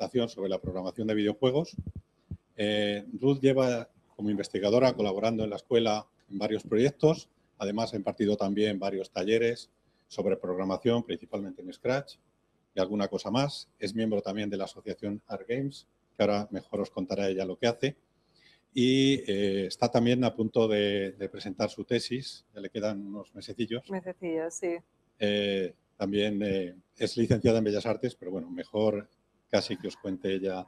disertación sobre la programación de videojuegos. Ruth lleva como investigadora colaborando en la escuela en varios proyectos. Además, ha impartido también varios talleres sobre programación, principalmente en Scratch y alguna cosa más. Es miembro también de la asociación Art Games, que ahora mejor os contará ella lo que hace. Y está también a punto de presentar su tesis, ya le quedan unos mesecillos. Mesecillos, sí. También es licenciada en Bellas Artes, pero bueno, mejor casi que os cuente ella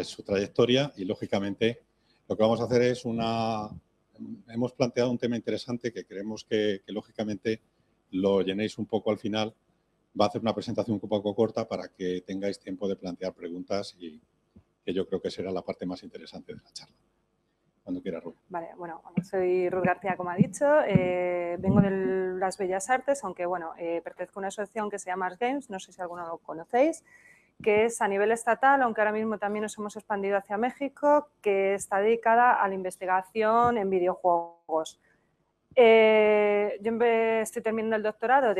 su trayectoria y, lógicamente, lo que vamos a hacer es hemos planteado un tema interesante que creemos que lógicamente, lo llenéis un poco al final. Va a hacer una presentación un poco corta para que tengáis tiempo de plantear preguntas y que yo creo que será la parte más interesante de la charla. Cuando quiera, Ruth. Vale, bueno, soy Ruth García, como ha dicho, vengo de las Bellas Artes, aunque bueno, pertenezco a una asociación que se llama Art Games, no sé si alguno lo conocéis, que es a nivel estatal, aunque ahora mismo también nos hemos expandido hacia México, que está dedicada a la investigación en videojuegos. Yo estoy terminando el doctorado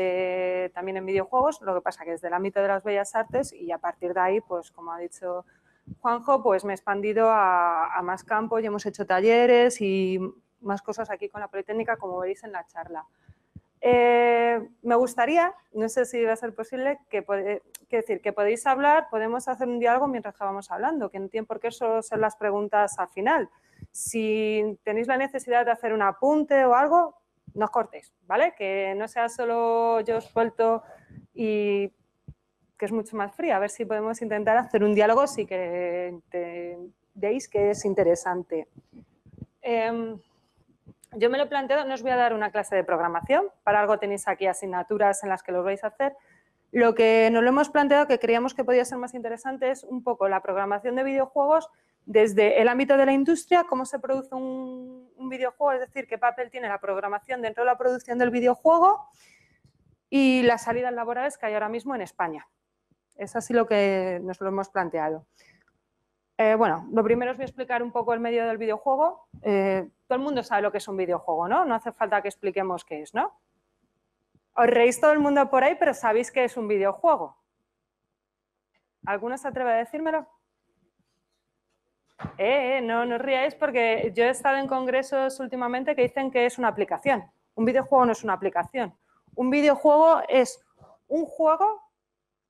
también en videojuegos, lo que pasa que desde el ámbito de las Bellas Artes, y a partir de ahí, pues como ha dicho Juanjo, pues me he expandido a más campos y hemos hecho talleres y más cosas aquí con la Politécnica, como veréis en la charla. Me gustaría, no sé si va a ser posible, que podéis hablar, podemos hacer un diálogo mientras que vamos hablando, que no tienen por qué solo ser las preguntas al final. Si tenéis la necesidad de hacer un apunte o algo, no os cortéis, ¿vale? Que no sea solo yo os suelto y que es mucho más fría. A ver si podemos intentar hacer un diálogo si veis que es interesante. Yo me lo he planteado, no os voy a dar una clase de programación, para algo tenéis aquí asignaturas en las que lo vais a hacer. Lo que nos lo hemos planteado, que creíamos que podía ser más interesante, es un poco la programación de videojuegos desde el ámbito de la industria, cómo se produce un videojuego, es decir, qué papel tiene la programación dentro de la producción del videojuego y las salidas laborales que hay ahora mismo en España. Es así lo que nos lo hemos planteado. Bueno, lo primero os voy a explicar un poco el medio del videojuego. Todo el mundo sabe lo que es un videojuego, ¿no? No hace falta que expliquemos qué es, ¿no? Os reís todo el mundo por ahí, pero ¿sabéis qué es un videojuego? ¿Alguno se atreve a decírmelo? No os riáis porque yo he estado en congresos últimamente que dicen que es una aplicación. Un videojuego no es una aplicación. Un videojuego es un juego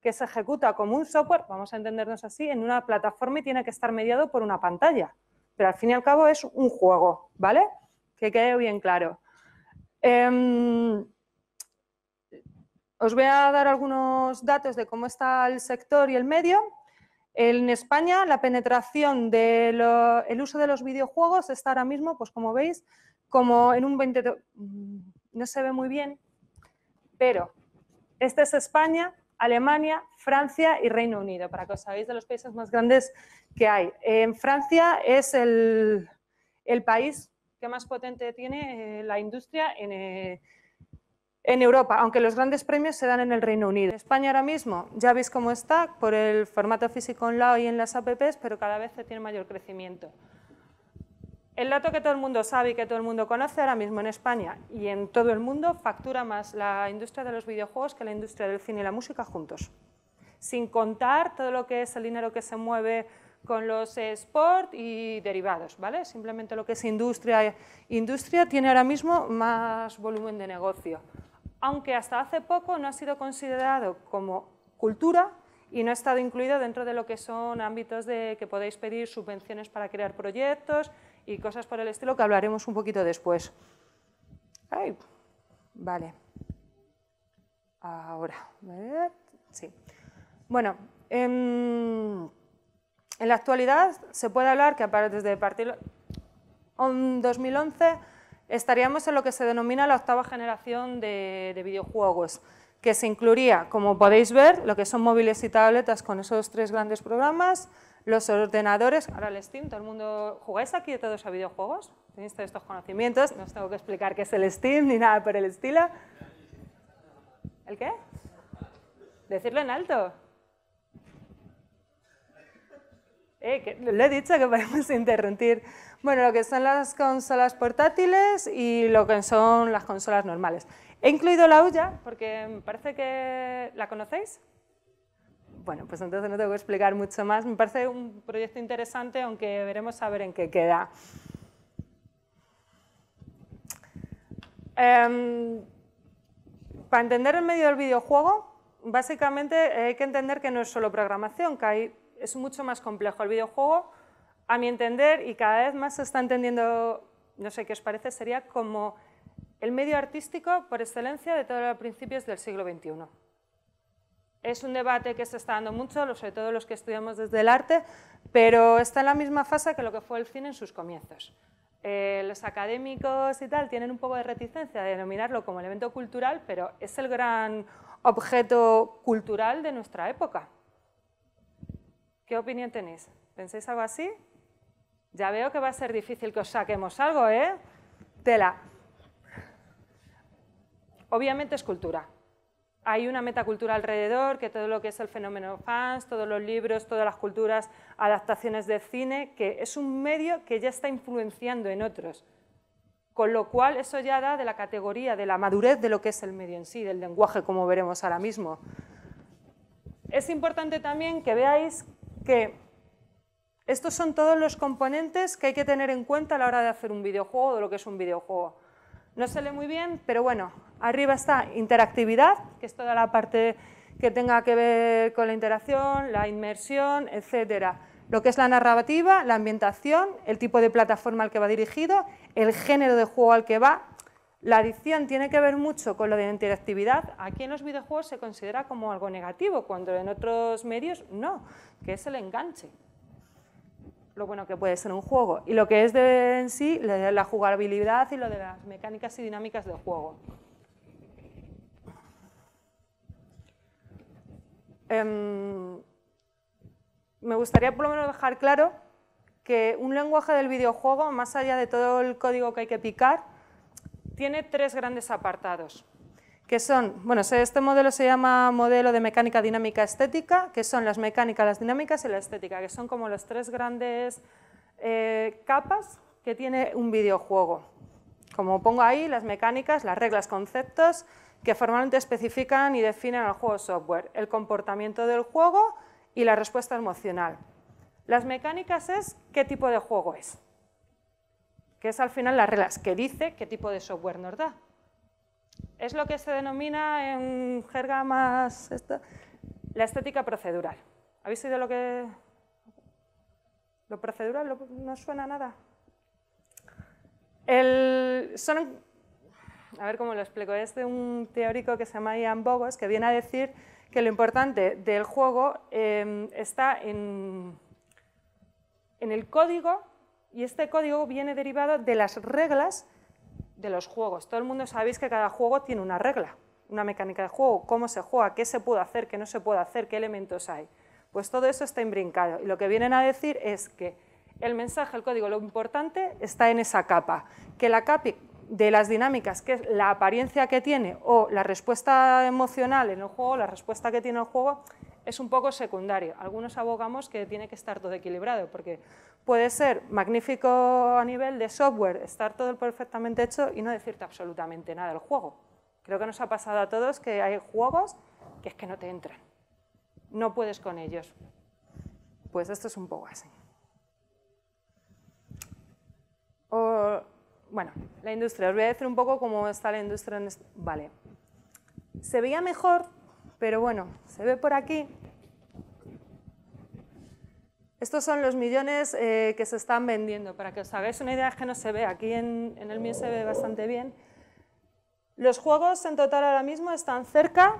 que se ejecuta como un software, vamos a entendernos así, en una plataforma y tiene que estar mediado por una pantalla. Pero al fin y al cabo es un juego, ¿vale? Que quede bien claro. Os voy a dar algunos datos de cómo está el sector y el medio. En España, la penetración del uso de los videojuegos está ahora mismo, pues como veis, como en un 20%. No se ve muy bien, pero este es España, Alemania, Francia y Reino Unido, para que os hagáis de los países más grandes que hay. En Francia es el país que más potente tiene la industria en Europa, aunque los grandes premios se dan en el Reino Unido. En España ahora mismo ya veis cómo está por el formato físico online y en las apps, pero cada vez tiene mayor crecimiento. El dato que todo el mundo sabe y que todo el mundo conoce ahora mismo en España y en todo el mundo, factura más la industria de los videojuegos que la industria del cine y la música juntos. Sin contar todo lo que es el dinero que se mueve con los sport y derivados, ¿vale? Simplemente lo que es industria tiene ahora mismo más volumen de negocio. Aunque hasta hace poco no ha sido considerado como cultura y no ha estado incluido dentro de lo que son ámbitos de que podéis pedir subvenciones para crear proyectos y cosas por el estilo que hablaremos un poquito después. Ay, vale. Ahora, a ver, sí. Bueno, en la actualidad se puede hablar que desde partir de 2011 estaríamos en lo que se denomina la octava generación de videojuegos, que se incluiría, como podéis ver, lo que son móviles y tabletas con esos tres grandes programas, los ordenadores, ahora el Steam, todo el mundo, ¿jugáis aquí todos a videojuegos? ¿Tenéis todos estos conocimientos? No os tengo que explicar qué es el Steam ni nada por el estilo. ¿El qué? Decirlo en alto. Que lo he dicho que podemos interrumpir. Bueno, lo que son las consolas portátiles y lo que son las consolas normales. He incluido la Ouya porque me parece que... ¿La conocéis? Bueno, pues entonces no tengo que explicar mucho más. Me parece un proyecto interesante, aunque veremos a ver en qué queda. Para entender el medio del videojuego, básicamente hay que entender que no es solo programación, que es mucho más complejo. El videojuego, a mi entender, y cada vez más se está entendiendo, no sé qué os parece, sería como el medio artístico por excelencia de todos los principios del siglo XXI. Es un debate que se está dando mucho, sobre todo los que estudiamos desde el arte, pero está en la misma fase que lo que fue el cine en sus comienzos. Los académicos y tal tienen un poco de reticencia de denominarlo como elemento cultural, pero es el gran objeto cultural de nuestra época. ¿Qué opinión tenéis? ¿Pensáis algo así? Ya veo que va a ser difícil que os saquemos algo, ¿eh? Tela. Obviamente es cultura. Hay una metacultura alrededor, que todo lo que es el fenómeno fans, todos los libros, todas las culturas, adaptaciones de cine, que es un medio que ya está influenciando en otros. Con lo cual, eso ya da de la categoría, de la madurez de lo que es el medio en sí, del lenguaje, como veremos ahora mismo. Es importante también que veáis que estos son todos los componentes que hay que tener en cuenta a la hora de hacer un videojuego, de lo que es un videojuego. No se lee muy bien, pero bueno, arriba está interactividad, que es toda la parte que tenga que ver con la interacción, la inmersión, etcétera. Lo que es la narrativa, la ambientación, el tipo de plataforma al que va dirigido, el género de juego al que va. La adición tiene que ver mucho con lo de la interactividad. Aquí en los videojuegos se considera como algo negativo, cuando en otros medios no, que es el enganche. Lo bueno que puede ser un juego, y lo que es en sí la jugabilidad y lo de las mecánicas y dinámicas del juego. Me gustaría por lo menos dejar claro que un lenguaje del videojuego, más allá de todo el código que hay que picar, tiene tres grandes apartados, que son, bueno, este modelo se llama modelo de mecánica dinámica estética, que son las mecánicas, las dinámicas y la estética, que son como las tres grandes capas que tiene un videojuego. Como pongo ahí, las mecánicas, las reglas, conceptos que formalmente especifican y definen al juego software, el comportamiento del juego y la respuesta emocional. Las mecánicas es qué tipo de juego es, que es al final las reglas, que dice qué tipo de software nos da. Es lo que se denomina en jerga más la estética procedural. ¿Habéis oído lo que...? ¿Lo procedural no suena a nada? A ver cómo lo explico. Es de un teórico que se llama Ian Bogost, que viene a decir que lo importante del juego está en el código, y este código viene derivado de las reglas de los juegos. Todo el mundo sabéis que cada juego tiene una regla, una mecánica de juego, cómo se juega, qué se puede hacer, qué no se puede hacer, qué elementos hay. Pues todo eso está imbrincado, y lo que vienen a decir es que el mensaje, el código, lo importante está en esa capa, que la capa de las dinámicas, que es la apariencia que tiene o la respuesta emocional en el juego, la respuesta que tiene el juego, es un poco secundario. Algunos abogamos que tiene que estar todo equilibrado, porque puede ser magnífico a nivel de software, estar todo perfectamente hecho y no decirte absolutamente nada del juego. Creo que nos ha pasado a todos que hay juegos que es que no te entran, no puedes con ellos. Pues esto es un poco así. Bueno, la industria, os voy a decir un poco cómo está la industria en este... Vale. Se veía mejor, pero bueno, se ve por aquí. Estos son los millones que se están vendiendo. Para que os hagáis una idea, es que no se ve. Aquí en el mío se ve bastante bien. Los juegos en total ahora mismo están cerca,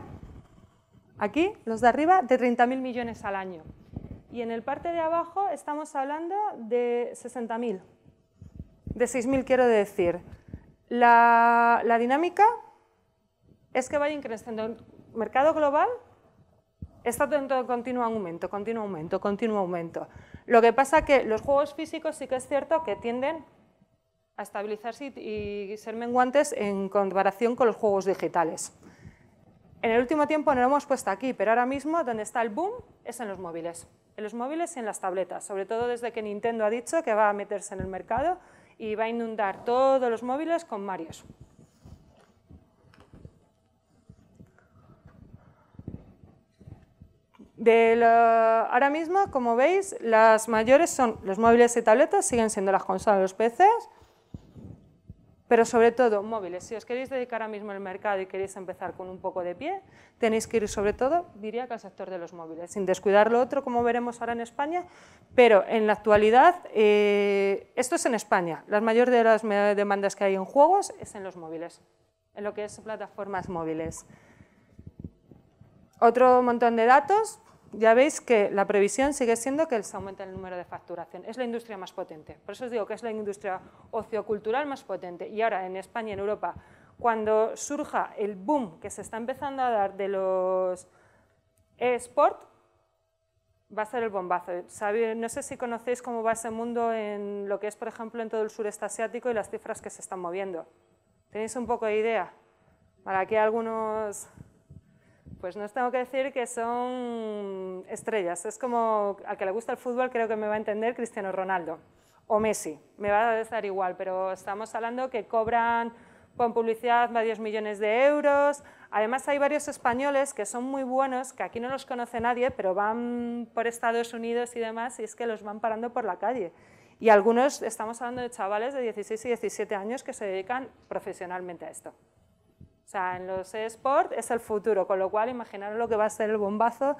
aquí, los de arriba, de 30.000 millones al año. Y en el parte de abajo estamos hablando de 60.000. De 6.000 quiero decir. La dinámica es que vaya increciendo. El mercado global está en continuo aumento, continuo aumento, continuo aumento. Lo que pasa es que los juegos físicos sí que es cierto que tienden a estabilizarse y ser menguantes en comparación con los juegos digitales. En el último tiempo no lo hemos puesto aquí, pero ahora mismo donde está el boom es en los móviles y en las tabletas, sobre todo desde que Nintendo ha dicho que va a meterse en el mercado y va a inundar todos los móviles con Marios. Ahora mismo, como veis, las mayores son los móviles y tabletas, siguen siendo las consolas, los PCs, pero sobre todo móviles. Si os queréis dedicar ahora mismo al mercado y queréis empezar con un poco de pie, tenéis que ir sobre todo, diría que al sector de los móviles, sin descuidar lo otro, como veremos ahora en España, pero en la actualidad, esto es en España, la mayor de las demandas que hay en juegos es en los móviles, en lo que es plataformas móviles. Otro montón de datos. Ya veis que la previsión sigue siendo que se aumente el número de facturación. Es la industria más potente. Por eso os digo que es la industria ociocultural más potente. Y ahora en España y en Europa, cuando surja el boom que se está empezando a dar de los eSport, va a ser el bombazo. No sé si conocéis cómo va ese mundo en lo que es, por ejemplo, en todo el sureste asiático y las cifras que se están moviendo. ¿Tenéis un poco de idea? Para aquí algunos... Pues no os tengo que decir que son estrellas. Es como, al que le gusta el fútbol creo que me va a entender Cristiano Ronaldo o Messi. Me va a estar igual, pero estamos hablando que cobran con publicidad varios millones de euros. Además hay varios españoles que son muy buenos, que aquí no los conoce nadie, pero van por Estados Unidos y demás y es que los van parando por la calle. Y algunos, estamos hablando de chavales de 16 y 17 años que se dedican profesionalmente a esto. O sea, en los eSports es el futuro, con lo cual imaginaros lo que va a ser el bombazo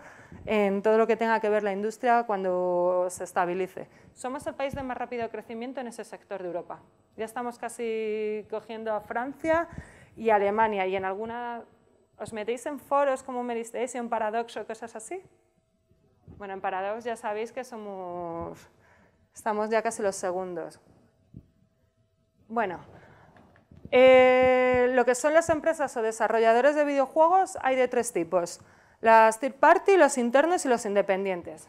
en todo lo que tenga que ver la industria cuando se estabilice. Somos el país de más rápido crecimiento en ese sector de Europa. Ya estamos casi cogiendo a Francia y Alemania. Y en alguna... ¿Os metéis en foros como Merispace y en Paradox o cosas así? Bueno, en Paradox ya sabéis que estamos ya casi los segundos. Bueno... lo que son las empresas o desarrolladores de videojuegos hay de tres tipos, las third party, los internos y los independientes.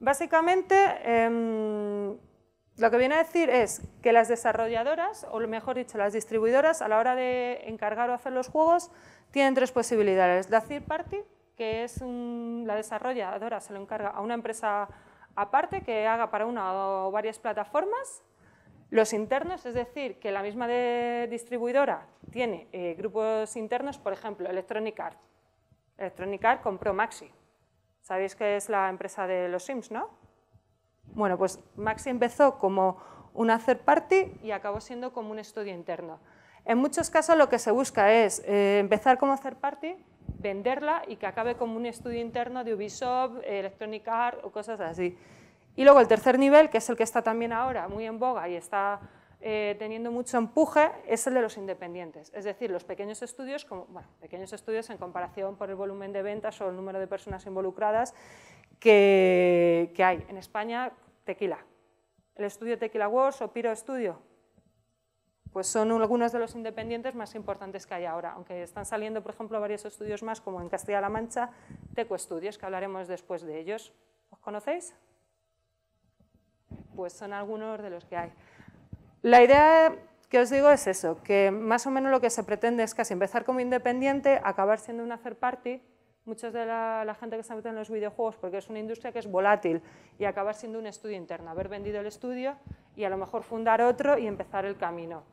Básicamente, lo que viene a decir es que las desarrolladoras, o mejor dicho, las distribuidoras, a la hora de encargar o hacer los juegos, tienen tres posibilidades. La third party, que es la desarrolladora, se lo encarga a una empresa aparte que haga para una o varias plataformas. Los internos, es decir, que la misma distribuidora tiene grupos internos, por ejemplo, Electronic Arts. Electronic Arts compró Maxi. Sabéis que es la empresa de los Sims, ¿no? Bueno, pues Maxi empezó como una third party y acabó siendo como un estudio interno. En muchos casos lo que se busca es empezar como third party, venderla y que acabe como un estudio interno de Ubisoft, Electronic Arts o cosas así. Y luego el tercer nivel, que es el que está también ahora muy en boga y está teniendo mucho empuje, es el de los independientes. Es decir, los pequeños estudios, pequeños estudios en comparación por el volumen de ventas o el número de personas involucradas que hay. En España, Tequila. El estudio Tequila Wars o Piro Studio, pues son algunos de los independientes más importantes que hay ahora, aunque están saliendo, por ejemplo, varios estudios más, como en Castilla-La Mancha, Teco Studios, que hablaremos después de ellos. ¿Os conocéis? Pues son algunos de los que hay. La idea que os digo es eso, que más o menos lo que se pretende es casi empezar como independiente, acabar siendo una third party, muchos de la gente que se mete en los videojuegos, porque es una industria que es volátil, y acabar siendo un estudio interno, haber vendido el estudio y a lo mejor fundar otro y empezar el camino.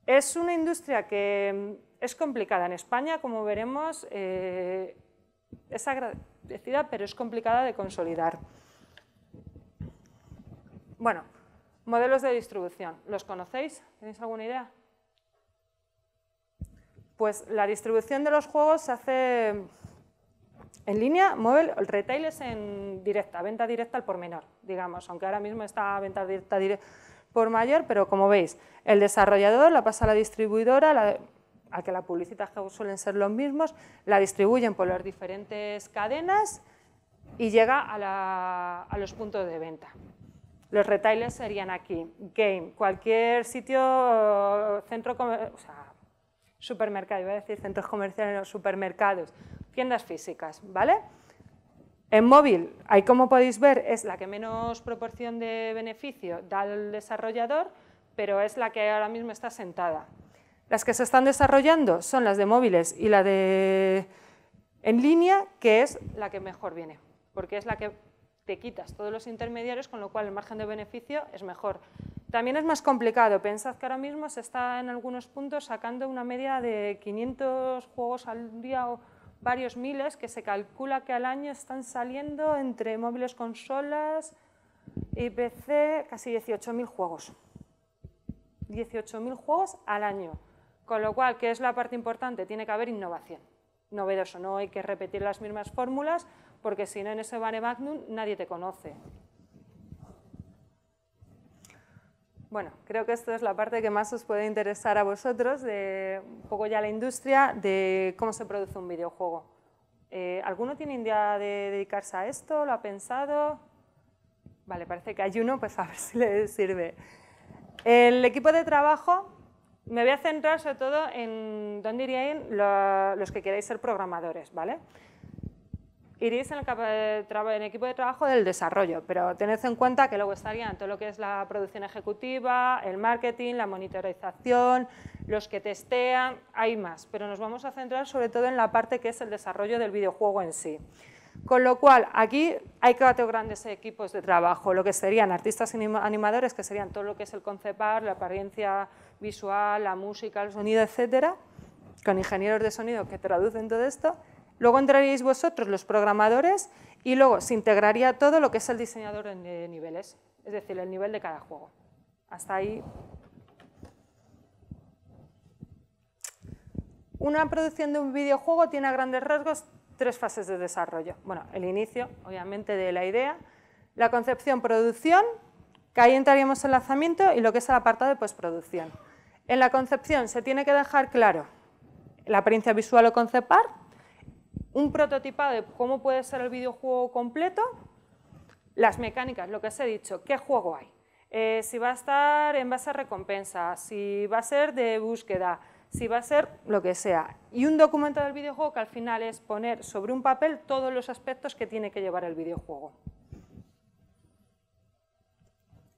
Es una industria que es complicada. En España, como veremos, es agradecida, pero es complicada de consolidar. Bueno, modelos de distribución. ¿Los conocéis? ¿Tenéis alguna idea? Pues la distribución de los juegos se hace en línea, móvil, el retail es en directa, venta directa al por menor, digamos, aunque ahora mismo está venta directa por mayor, pero como veis, el desarrollador la pasa a la distribuidora, a que la publicita, que suelen ser los mismos, la distribuyen por las diferentes cadenas y llega a los puntos de venta. Los retailers serían aquí, game, cualquier sitio, centro, o sea, supermercado, iba a decir centros comerciales, no, supermercados, tiendas físicas, ¿vale? En móvil, ahí como podéis ver, es la que menos proporción de beneficio da al desarrollador, pero es la que ahora mismo está sentada. Las que se están desarrollando son las de móviles y la de en línea, que es la que mejor viene, porque es la que te quitas todos los intermediarios, con lo cual el margen de beneficio es mejor. También es más complicado. Pensad que ahora mismo se está en algunos puntos sacando una media de 500 juegos al día o varios miles, que se calcula que al año están saliendo entre móviles, consolas y PC casi 18.000 juegos. 18.000 juegos al año. Con lo cual, ¿qué es la parte importante? Tiene que haber innovación. Novedoso, no hay que repetir las mismas fórmulas, porque si no en ese mare magnum nadie te conoce. Bueno, creo que esto es la parte que más os puede interesar a vosotros, de un poco ya la industria, de cómo se produce un videojuego. ¿Alguno tiene idea de dedicarse a esto? ¿Lo ha pensado? Vale, parece que hay uno, pues a ver si le sirve. El equipo de trabajo, me voy a centrar sobre todo en dónde iríais los que queráis ser programadores, ¿vale? Iréis en el equipo de trabajo del desarrollo, pero tened en cuenta que luego estarían todo lo que es la producción ejecutiva, el marketing, la monitorización, los que testean, hay más, pero nos vamos a centrar sobre todo en la parte que es el desarrollo del videojuego en sí. Con lo cual, aquí hay 4 grandes equipos de trabajo, lo que serían artistas animadores, que serían todo lo que es el concept art, la apariencia visual, la música, el sonido, etcétera, con ingenieros de sonido que traducen todo esto. Luego entraríais vosotros, los programadores, y luego se integraría todo lo que es el diseñador de niveles, es decir, el nivel de cada juego. Hasta ahí. Una producción de un videojuego tiene a grandes rasgos 3 fases de desarrollo. Bueno, el inicio, obviamente, de la idea, la concepción, producción, que ahí entraríamos en lanzamiento, y lo que es el apartado de postproducción. En la concepción se tiene que dejar claro la apariencia visual o concept art, un prototipado de cómo puede ser el videojuego completo, las mecánicas, lo que os he dicho, qué juego hay, si va a estar en base a recompensa, si va a ser de búsqueda, si va a ser lo que sea, y un documento del videojuego que al final es poner sobre un papel todos los aspectos que tiene que llevar el videojuego.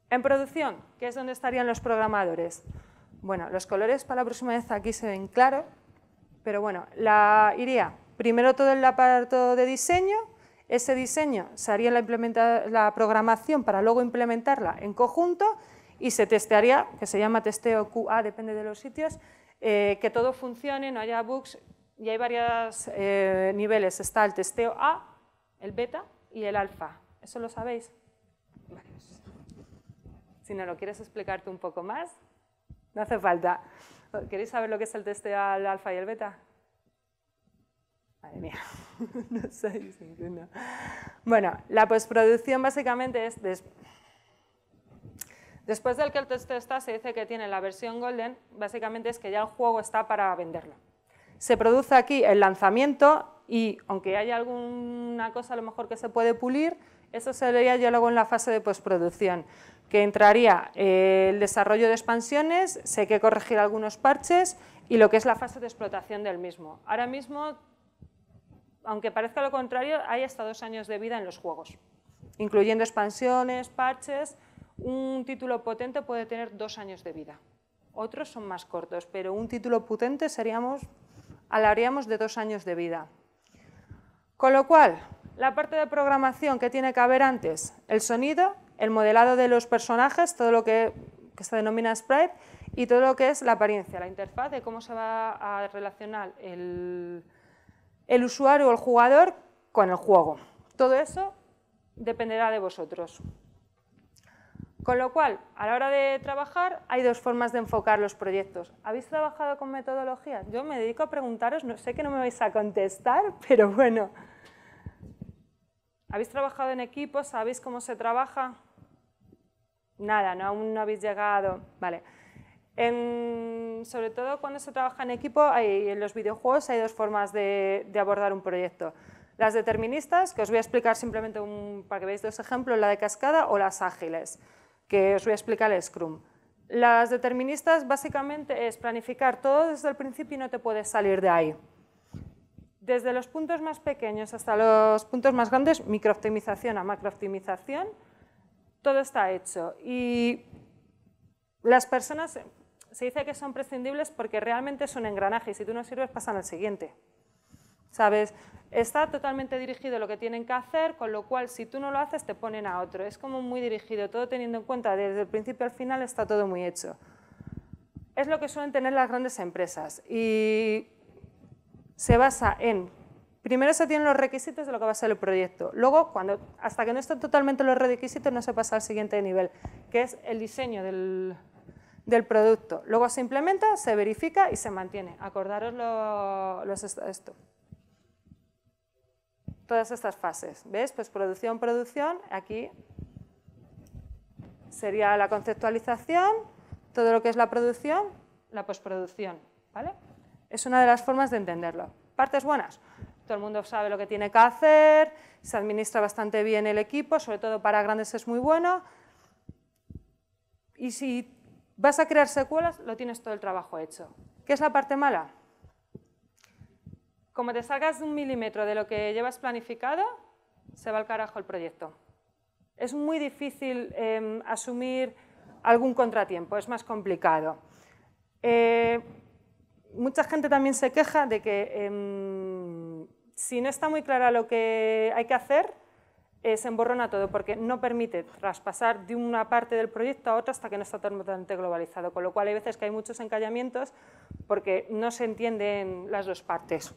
En producción, ¿qué es donde estarían los programadores? Bueno, los colores para la próxima vez aquí se ven claros, pero bueno, iría primero todo el aparato de diseño, ese diseño se haría la programación para luego implementarla en conjunto y se testearía, que se llama testeo QA, depende de los sitios, que todo funcione, no haya bugs, y hay varios niveles, está el testeo A, el beta y el alfa. ¿Eso lo sabéis? Vale. Si no lo quieres explicarte un poco más, no hace falta. ¿Queréis saber lo que es el testeo al alfa y el beta? Madre mía, no sabéis ninguno. Bueno, la postproducción básicamente es, después del que el testeo está, se dice que tiene la versión golden, básicamente es que ya el juego está para venderlo. Se produce aquí el lanzamiento y, aunque haya alguna cosa a lo mejor que se puede pulir, eso sería ya luego en la fase de postproducción, que entraría el desarrollo de expansiones, se hay que corregir algunos parches y lo que es la fase de explotación del mismo. Ahora mismo, aunque parezca lo contrario, hay hasta 2 años de vida en los juegos, incluyendo expansiones, parches. Un título potente puede tener 2 años de vida. Otros son más cortos, pero un título potente hablaríamos de 2 años de vida. Con lo cual, la parte de programación que tiene que haber antes, el sonido, el modelado de los personajes, todo lo que se denomina sprite, y todo lo que es la apariencia, la interfaz de cómo se va a relacionar el usuario o el jugador con el juego. Todo eso dependerá de vosotros. Con lo cual, a la hora de trabajar, hay 2 formas de enfocar los proyectos. ¿Habéis trabajado con metodologías? Yo me dedico a preguntaros, no sé que no me vais a contestar, pero bueno. ¿Habéis trabajado en equipos? ¿Sabéis cómo se trabaja? Nada, ¿no? Aún no habéis llegado. Vale. Sobre todo cuando se trabaja en equipo, en los videojuegos hay 2 formas de abordar un proyecto. Las deterministas, que os voy a explicar simplemente para que veáis 2 ejemplos, la de cascada, o las ágiles, que os voy a explicar el Scrum. Las deterministas básicamente es planificar todo desde el principio y no te puedes salir de ahí. Desde los puntos más pequeños hasta los puntos más grandes, microoptimización a macrooptimización, todo está hecho. Y las personas se dice que son prescindibles porque realmente es un engranaje y si tú no sirves pasan al siguiente. ¿Sabes? Está totalmente dirigido lo que tienen que hacer, con lo cual si tú no lo haces te ponen a otro. Es como muy dirigido, todo teniendo en cuenta desde el principio al final está todo muy hecho. Es lo que suelen tener las grandes empresas y se basa en primero se tienen los requisitos de lo que va a ser el proyecto. Luego, hasta que no estén totalmente los requisitos, no se pasa al siguiente nivel, que es el diseño del producto. Luego se implementa, se verifica y se mantiene. Acordaros esto. Todas estas fases. ¿Ves? Pues producción, aquí sería la conceptualización, todo lo que es la producción, la postproducción. ¿Vale? Es una de las formas de entenderlo. Partes buenas. Todo el mundo sabe lo que tiene que hacer, se administra bastante bien el equipo, sobre todo para grandes es muy bueno. Y si vas a crear secuelas, lo tienes todo el trabajo hecho. ¿Qué es la parte mala? Como te salgas de 1 milímetro de lo que llevas planificado, se va al carajo el proyecto. Es muy difícil asumir algún contratiempo, es más complicado. Mucha gente también se queja de que si no está muy clara lo que hay que hacer, se emborrona todo, porque no permite traspasar de una parte del proyecto a otra hasta que no está totalmente globalizado, con lo cual hay veces que hay muchos encallamientos porque no se entienden las dos partes,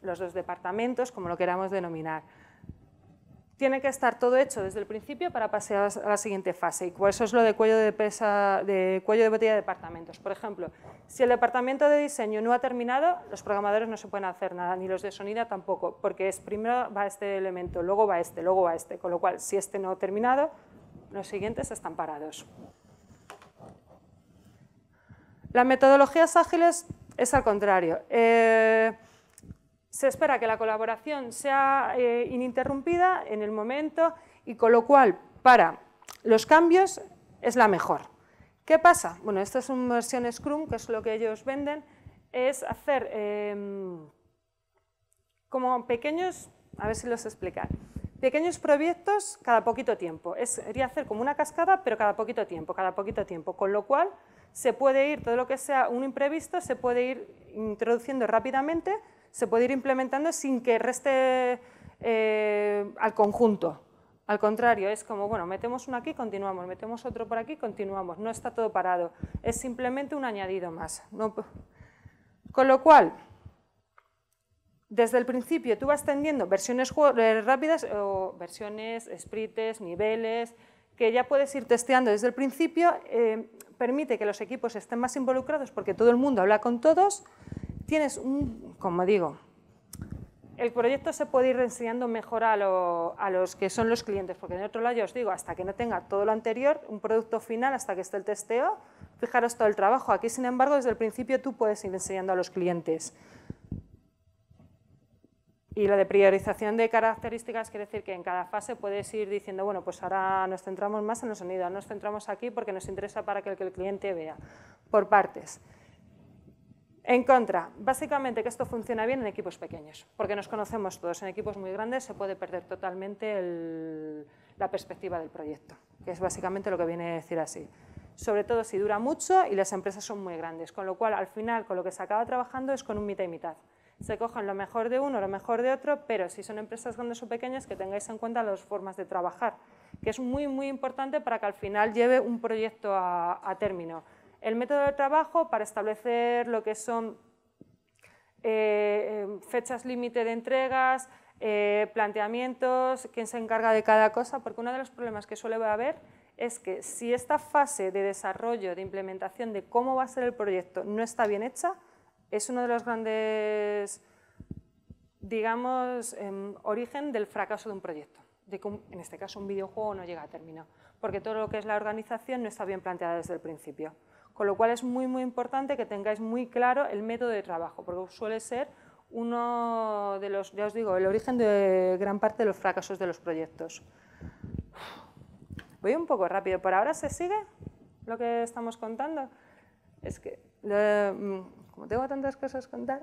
los dos departamentos, como lo queramos denominar. Tiene que estar todo hecho desde el principio para pasar a la siguiente fase, y por eso es lo de cuello de botella de departamentos. Por ejemplo, si el departamento de diseño no ha terminado, los programadores no se pueden hacer nada, ni los de sonido tampoco, porque primero va este elemento, luego va este, con lo cual, si este no ha terminado, los siguientes están parados. Las metodologías ágiles es al contrario. Se espera que la colaboración sea ininterrumpida en el momento y con lo cual para los cambios es la mejor. ¿Qué pasa? Bueno, esta es una versión Scrum, que es lo que ellos venden, es hacer como pequeños, a ver si los explicar, pequeños proyectos cada poquito tiempo. Sería hacer como una cascada, pero cada poquito tiempo, con lo cual se puede ir, todo lo que sea un imprevisto, se puede ir introduciendo rápidamente, se puede ir implementando sin que reste al conjunto. Al contrario, es como, bueno, metemos uno aquí, continuamos, metemos otro por aquí, continuamos. No está todo parado, es simplemente un añadido más. Con lo cual, desde el principio tú vas tendiendo versiones rápidas o versiones, sprints, niveles, que ya puedes ir testeando desde el principio, permite que los equipos estén más involucrados porque todo el mundo habla con todos. Tienes como digo, el proyecto se puede ir enseñando mejor a los que son los clientes, porque de otro lado ya os digo, hasta que no tenga todo lo anterior, un producto final, hasta que esté el testeo, fijaros todo el trabajo. Aquí, sin embargo, desde el principio tú puedes ir enseñando a los clientes. Y lo de priorización de características quiere decir que en cada fase puedes ir diciendo, bueno, pues ahora nos centramos más en el sonido, ahora nos centramos aquí porque nos interesa para que el cliente vea, por partes. En contra, básicamente que esto funciona bien en equipos pequeños, porque nos conocemos todos. En equipos muy grandes se puede perder totalmente la perspectiva del proyecto, que es básicamente lo que viene a decir así. Sobre todo si dura mucho y las empresas son muy grandes, con lo cual al final con lo que se acaba trabajando es con un mitad y mitad. Se cogen lo mejor de uno, lo mejor de otro, pero si son empresas grandes o pequeñas, que tengáis en cuenta las formas de trabajar, que es muy, muy importante para que al final lleve un proyecto a término. El método de trabajo para establecer lo que son fechas límite de entregas, planteamientos, quién se encarga de cada cosa, porque uno de los problemas que suele haber es que si esta fase de desarrollo, de implementación de cómo va a ser el proyecto no está bien hecha, es uno de los grandes, digamos, origen del fracaso de un proyecto. De que en este caso un videojuego no llega a término, porque todo lo que es la organización no está bien planteada desde el principio. Con lo cual es muy, muy importante que tengáis muy claro el método de trabajo, porque suele ser uno de los, ya os digo, el origen de gran parte de los fracasos de los proyectos. Voy un poco rápido, ¿por ahora se sigue lo que estamos contando? Es que, como tengo tantas cosas que contar...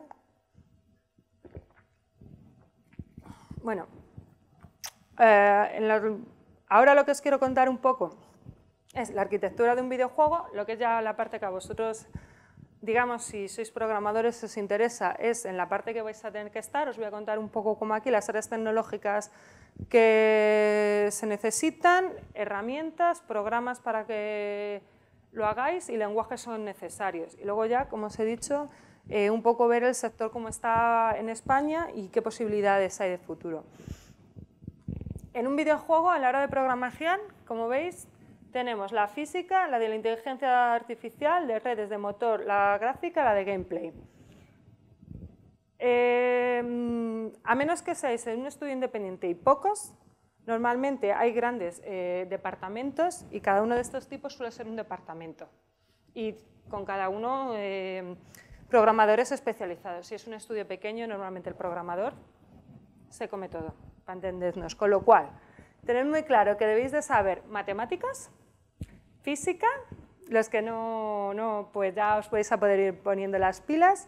Bueno, ahora lo que os quiero contar un poco es la arquitectura de un videojuego, lo que es ya la parte que a vosotros, digamos, si sois programadores os interesa, es en la parte que vais a tener que estar. Os voy a contar un poco como aquí las áreas tecnológicas que se necesitan, herramientas, programas para que lo hagáis y lenguajes son necesarios. Y luego ya, como os he dicho, un poco ver el sector cómo está en España y qué posibilidades hay de futuro. En un videojuego, a la hora de programación, como veis, tenemos la física, la de la inteligencia artificial, de redes, de motor, la gráfica, la de gameplay. A menos que seáis en un estudio independiente y pocos, normalmente hay grandes departamentos y cada uno de estos tipos suele ser un departamento. Y con cada uno programadores especializados. Si es un estudio pequeño, normalmente el programador se come todo, para entendernos. Con lo cual, tened muy claro que debéis de saber matemáticas, física, los que no, pues ya os podéis a poder ir poniendo las pilas.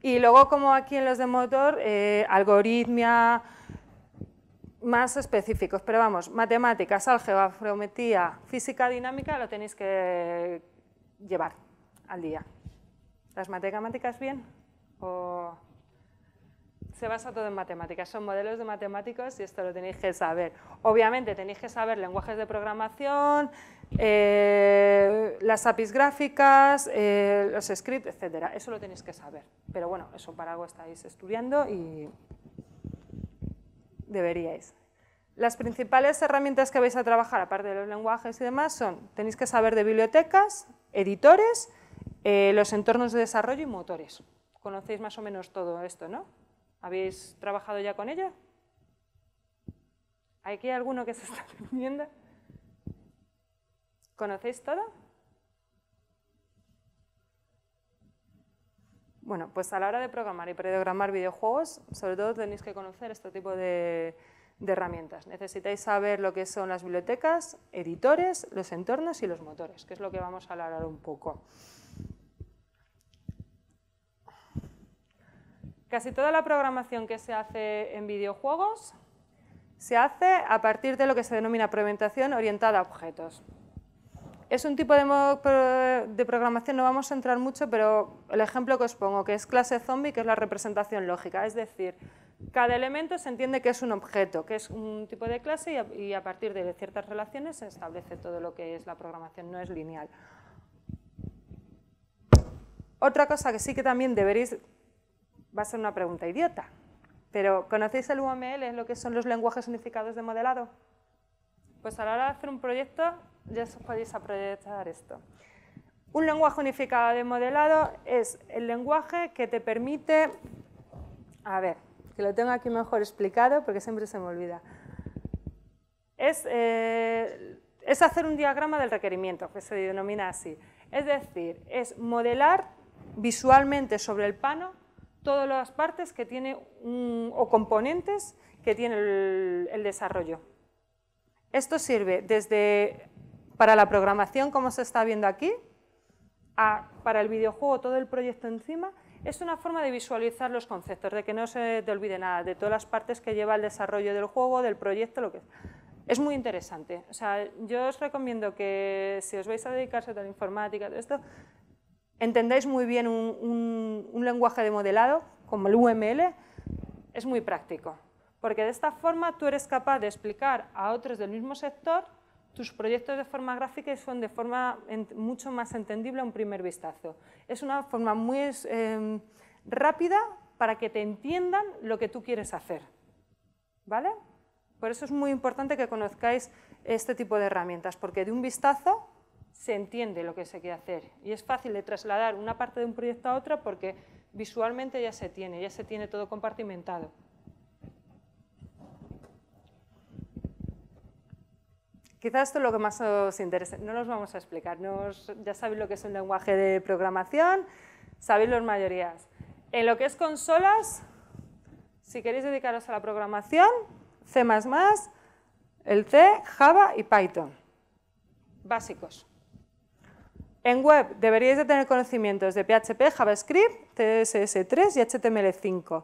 Y luego, como aquí en los de motor, algoritmia, más específicos. Pero vamos, matemáticas, álgebra, geometría, física dinámica, lo tenéis que llevar al día. ¿Las matemáticas bien? ¿O se basa todo en matemáticas? Son modelos de matemáticos y esto lo tenéis que saber. Obviamente tenéis que saber lenguajes de programación, las APIs gráficas, los scripts, etcétera. Eso lo tenéis que saber. Pero bueno, eso para algo estáis estudiando y deberíais. Las principales herramientas que vais a trabajar, aparte de los lenguajes y demás, son, tenéis que saber de bibliotecas, editores, los entornos de desarrollo y motores. Conocéis más o menos todo esto, ¿no? ¿Habéis trabajado ya con ella? ¿Aquí hay alguno que se está viendo? ¿Conocéis todo? Bueno, pues a la hora de programar y programar videojuegos, sobre todo tenéis que conocer este tipo de herramientas. Necesitáis saber lo que son las bibliotecas, editores, los entornos y los motores, que es lo que vamos a hablar ahora un poco. Casi toda la programación que se hace en videojuegos se hace a partir de lo que se denomina programación orientada a objetos. Es un tipo de programación, no vamos a entrar mucho, pero el ejemplo que os pongo, que es clase zombie, que es la representación lógica, es decir, cada elemento se entiende que es un objeto, que es un tipo de clase y a partir de ciertas relaciones se establece todo lo que es la programación, no es lineal. Otra cosa que sí que también deberéis, va a ser una pregunta idiota, pero ¿conocéis el UML, lo que son los lenguajes unificados de modelado? Pues a la hora de hacer un proyecto ya os podéis aprovechar esto. Un lenguaje unificado de modelado es el lenguaje que te permite, a ver, que lo tengo aquí mejor explicado porque siempre se me olvida, es hacer un diagrama del requerimiento, que se denomina así. Es decir, es modelar visualmente sobre el plano todas las partes que tiene o componentes que tiene el desarrollo. Esto sirve desde para la programación, como se está viendo aquí, para el videojuego, todo el proyecto encima. Es una forma de visualizar los conceptos, de que no se te olvide nada, de todas las partes que lleva el desarrollo del juego, del proyecto, lo que es. Es muy interesante. O sea, yo os recomiendo que si os vais a dedicarse a la informática, todo esto, entendáis muy bien un lenguaje de modelado, como el UML, es muy práctico. Porque de esta forma tú eres capaz de explicar a otros del mismo sector tus proyectos de forma gráfica y son de forma mucho más entendible a un primer vistazo. Es una forma muy rápida para que te entiendan lo que tú quieres hacer. ¿Vale? Por eso es muy importante que conozcáis este tipo de herramientas, porque de un vistazo se entiende lo que se quiere hacer. Y es fácil de trasladar una parte de un proyecto a otra porque visualmente ya se tiene todo compartimentado. Quizás esto es lo que más os interesa. No los vamos a explicar. Ya sabéis lo que es un lenguaje de programación, sabéis las mayorías. En lo que es consolas, si queréis dedicaros a la programación, C++, el C, Java y Python. Básicos. En web deberíais de tener conocimientos de PHP, JavaScript, CSS3 y HTML5.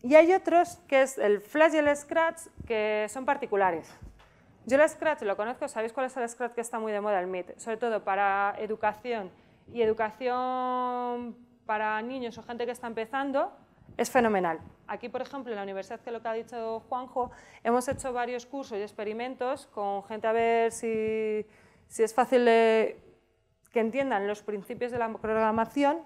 Y hay otros, que es el Flash y el Scratch, que son particulares. Yo el Scratch lo conozco, ¿sabéis cuál es el Scratch que está muy de moda? El MIT, sobre todo para educación y educación para niños o gente que está empezando, es fenomenal. Aquí, por ejemplo, en la universidad, que lo que ha dicho Juanjo, hemos hecho varios cursos y experimentos con gente a ver si es fácil que entiendan los principios de la programación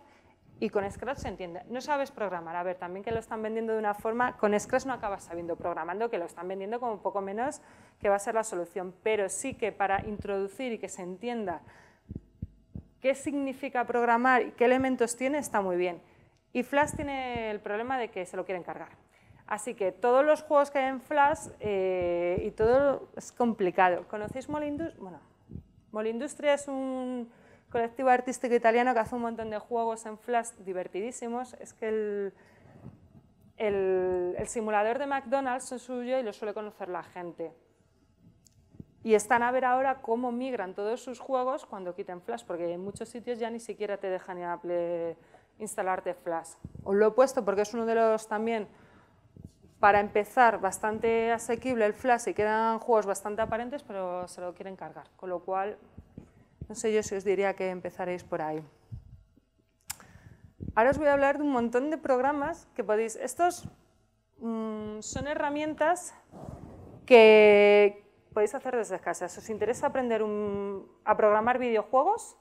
y con Scratch se entiende. No sabes programar, a ver, también que lo están vendiendo de una forma, con Scratch no acabas sabiendo programando, que lo están vendiendo como un poco menos que va a ser la solución, pero sí que para introducir y que se entienda qué significa programar y qué elementos tiene, está muy bien. Y Flash tiene el problema de que se lo quieren cargar. Así que todos los juegos que hay en Flash y todo es complicado. ¿Conocéis Molindustria? Bueno, Molindustria es un colectivo artístico italiano que hace un montón de juegos en Flash divertidísimos. Es que el simulador de McDonald's es suyo y lo suele conocer la gente. Y están a ver ahora cómo migran todos sus juegos cuando quiten Flash, porque en muchos sitios ya ni siquiera te dejan instalarte Flash. Os lo he puesto porque es uno de los también, para empezar, bastante asequible el Flash y quedan juegos bastante aparentes, pero se lo quieren cargar. Con lo cual, no sé yo si os diría que empezaréis por ahí. Ahora os voy a hablar de un montón de programas que podéis... Estos son herramientas que podéis hacer desde casa. Si os interesa aprender a programar videojuegos,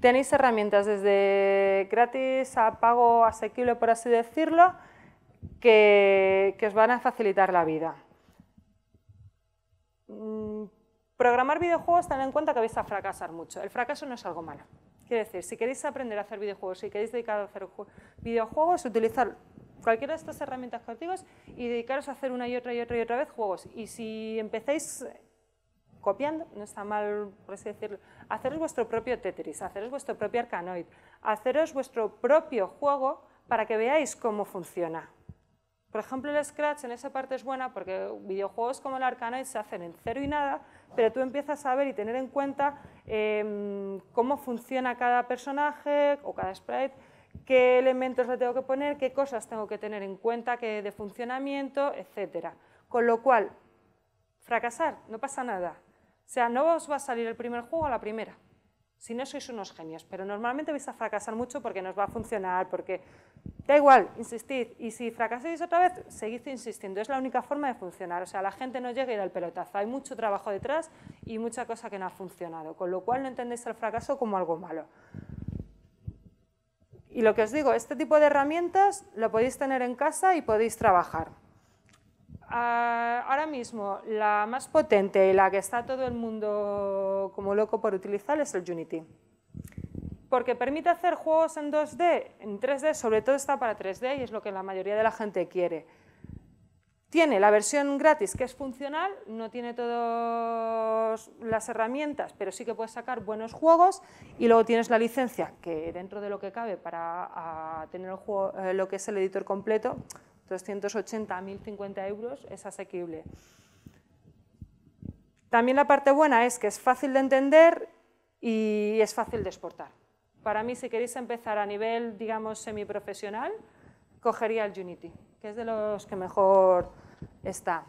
tenéis herramientas desde gratis a pago asequible, por así decirlo, que os van a facilitar la vida. Programar videojuegos, tened en cuenta que vais a fracasar mucho. El fracaso no es algo malo. Quiere decir, si queréis aprender a hacer videojuegos, si queréis dedicaros a hacer videojuegos, utilizar cualquiera de estas herramientas que os digo y dedicaros a hacer una y otra y otra y otra vez juegos. Y si empezáis copiando, no está mal, por así decirlo, haceros vuestro propio Tetris, haceros vuestro propio Arkanoid, haceros vuestro propio juego para que veáis cómo funciona. Por ejemplo, el Scratch en esa parte es buena porque videojuegos como el Arkanoid se hacen en cero y nada, pero tú empiezas a ver y tener en cuenta cómo funciona cada personaje o cada sprite, qué elementos le tengo que poner, qué cosas tengo que tener en cuenta, qué de funcionamiento, etc. Con lo cual, fracasar, no pasa nada. O sea, no os va a salir el primer juego a la primera, si no sois unos genios, pero normalmente vais a fracasar mucho porque no os va a funcionar, porque da igual, insistid, y si fracasáis otra vez, seguid insistiendo, es la única forma de funcionar, o sea, la gente no llega y da el pelotazo, hay mucho trabajo detrás y mucha cosa que no ha funcionado, con lo cual no entendéis el fracaso como algo malo. Y lo que os digo, este tipo de herramientas lo podéis tener en casa y podéis trabajar. Ahora mismo, la más potente y la que está todo el mundo como loco por utilizar es el Unity. Porque permite hacer juegos en 2D, en 3D, sobre todo está para 3D y es lo que la mayoría de la gente quiere. Tiene la versión gratis que es funcional, no tiene todas las herramientas, pero sí que puedes sacar buenos juegos y luego tienes la licencia que dentro de lo que cabe para tener el juego, lo que es el editor completo, 280 a 1050 euros es asequible. También la parte buena es que es fácil de entender y es fácil de exportar. Para mí, si queréis empezar a nivel, digamos, semiprofesional, cogería el Unity, que es de los que mejor está.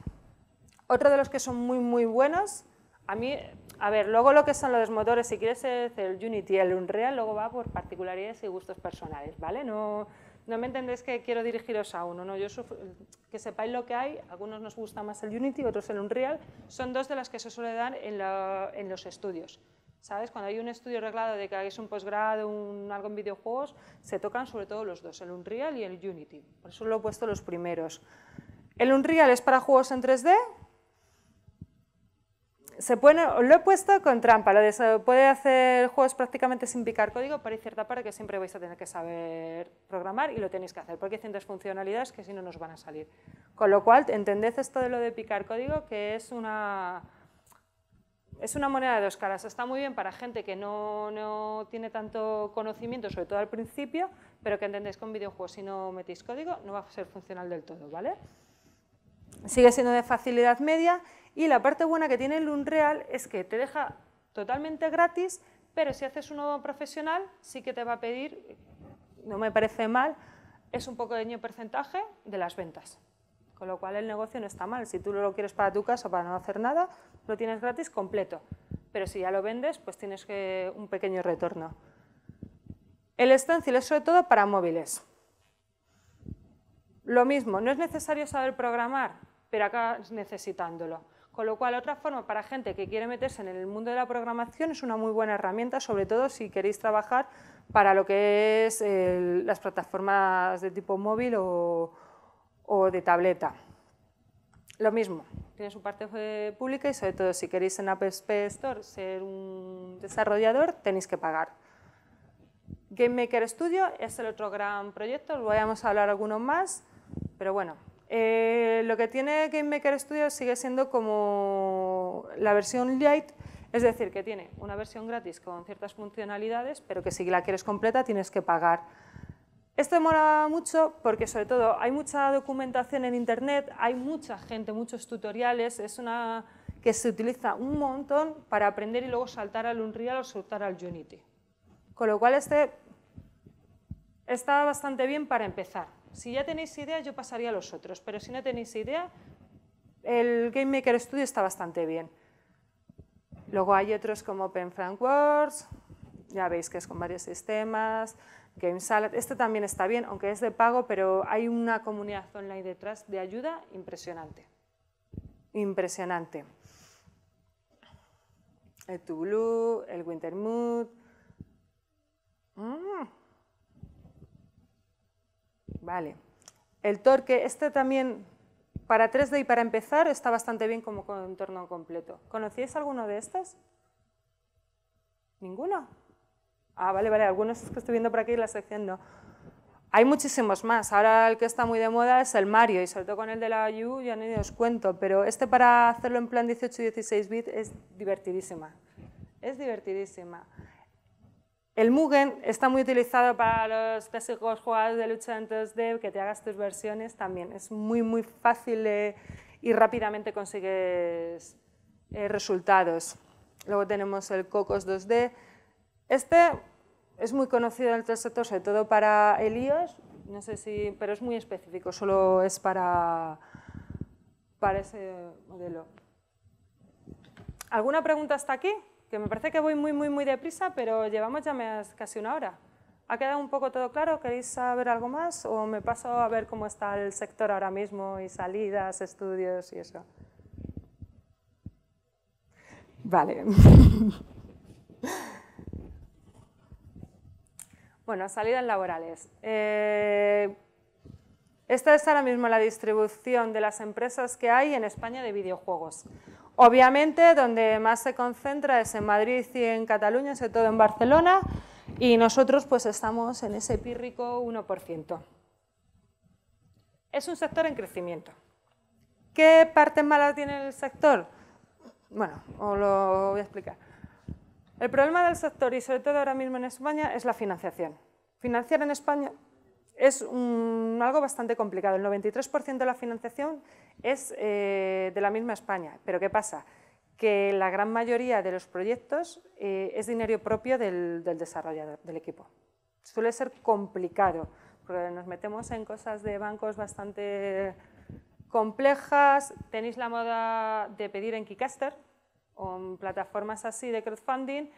Otro de los que son muy, muy buenos, a ver, luego lo que son los motores, si quieres hacer el Unity y el Unreal, luego va por particularidades y gustos personales, ¿vale? No me entendéis que quiero dirigiros a uno, ¿no? Que sepáis lo que hay, a algunos nos gusta más el Unity, otros el Unreal, son dos de las que se suele dar en los estudios. ¿Sabes? Cuando hay un estudio reglado de que hagáis un posgrado, algo en videojuegos, se tocan sobre todo los dos, el Unreal y el Unity. Por eso lo he puesto los primeros. El Unreal es para juegos en 3D. Lo he puesto con trampa, se puede hacer juegos prácticamente sin picar código, pero hay cierta parte que siempre vais a tener que saber programar y lo tenéis que hacer, porque hay ciertas funcionalidades que si no nos van a salir. Con lo cual, entended esto de lo de picar código, que es una moneda de dos caras. Está muy bien para gente que no tiene tanto conocimiento, sobre todo al principio, pero que entendéis que un videojuego, si no metéis código, no va a ser funcional del todo, ¿vale? Sigue siendo de facilidad media y la parte buena que tiene el Unreal es que te deja totalmente gratis, pero si haces uno profesional sí que te va a pedir, no me parece mal, es un pequeño porcentaje de las ventas. Con lo cual el negocio no está mal. Si tú lo quieres para tu casa para no hacer nada, lo tienes gratis completo. Pero si ya lo vendes, pues tienes un pequeño retorno. El Stencil es sobre todo para móviles. Lo mismo, no es necesario saber programar, pero acabas necesitándolo. Con lo cual, otra forma para gente que quiere meterse en el mundo de la programación es una muy buena herramienta, sobre todo si queréis trabajar para lo que es las plataformas de tipo móvil o de tableta. Lo mismo, tiene su parte pública y sobre todo si queréis en App Store ser un desarrollador tenéis que pagar. Game Maker Studio es el otro gran proyecto, os voy a hablar algunos más, pero bueno, lo que tiene Game Maker Studio sigue siendo como la versión Lite, es decir, que tiene una versión gratis con ciertas funcionalidades, pero que si la quieres completa tienes que pagar. Esto mola mucho porque sobre todo hay mucha documentación en internet, hay mucha gente, muchos tutoriales, es una que se utiliza un montón para aprender y luego saltar al Unreal o saltar al Unity. Con lo cual este está bastante bien para empezar. Si ya tenéis idea, yo pasaría a los otros, pero si no tenéis idea, el Game Maker Studio está bastante bien. Luego hay otros como OpenFrameWorks, ya veis que es con varios sistemas, GameSalad, este también está bien, aunque es de pago, pero hay una comunidad online detrás de ayuda impresionante. Impresionante. El ToBlue, el Wintermood. Vale. El Torque, este también para 3D y para empezar está bastante bien como contorno completo. ¿Conocíais alguno de estos? ¿Ninguno? Ah, vale, vale, algunos que estoy viendo por aquí en la sección no. Hay muchísimos más. Ahora el que está muy de moda es el Mario y sobre todo con el de la U ya ni os cuento, pero este para hacerlo en plan 18 y 16 bits es divertidísima. Es divertidísima. El Mugen está muy utilizado para los clásicos juegos de lucha en 2D, que te hagas tus versiones también. Es muy fácil y rápidamente consigues resultados. Luego tenemos el Cocos 2D. Este es muy conocido en el tercer sector, sobre todo para el iOS, no sé si, pero es muy específico, solo es para ese modelo. ¿Alguna pregunta hasta aquí? Que me parece que voy muy deprisa, pero llevamos ya casi una hora. ¿Ha quedado un poco todo claro? ¿Queréis saber algo más? ¿O me paso a ver cómo está el sector ahora mismo y salidas, estudios y eso? Vale. Bueno, salidas laborales. Esta es ahora mismo la distribución de las empresas que hay en España de videojuegos. Obviamente, donde más se concentra es en Madrid y en Cataluña, sobre todo en Barcelona, y nosotros pues estamos en ese pírrico 1%. Es un sector en crecimiento. ¿Qué parte mala tiene el sector? Bueno, os lo voy a explicar. El problema del sector, y sobre todo ahora mismo en España, es la financiación. Financiar en España es algo bastante complicado. El 93% de la financiación es de la misma España. ¿Pero qué pasa? Que la gran mayoría de los proyectos es dinero propio del desarrollador, del equipo. Suele ser complicado, porque nos metemos en cosas de bancos bastante complejas. Tenéis la moda de pedir en Kickstarter o en plataformas así de crowdfunding,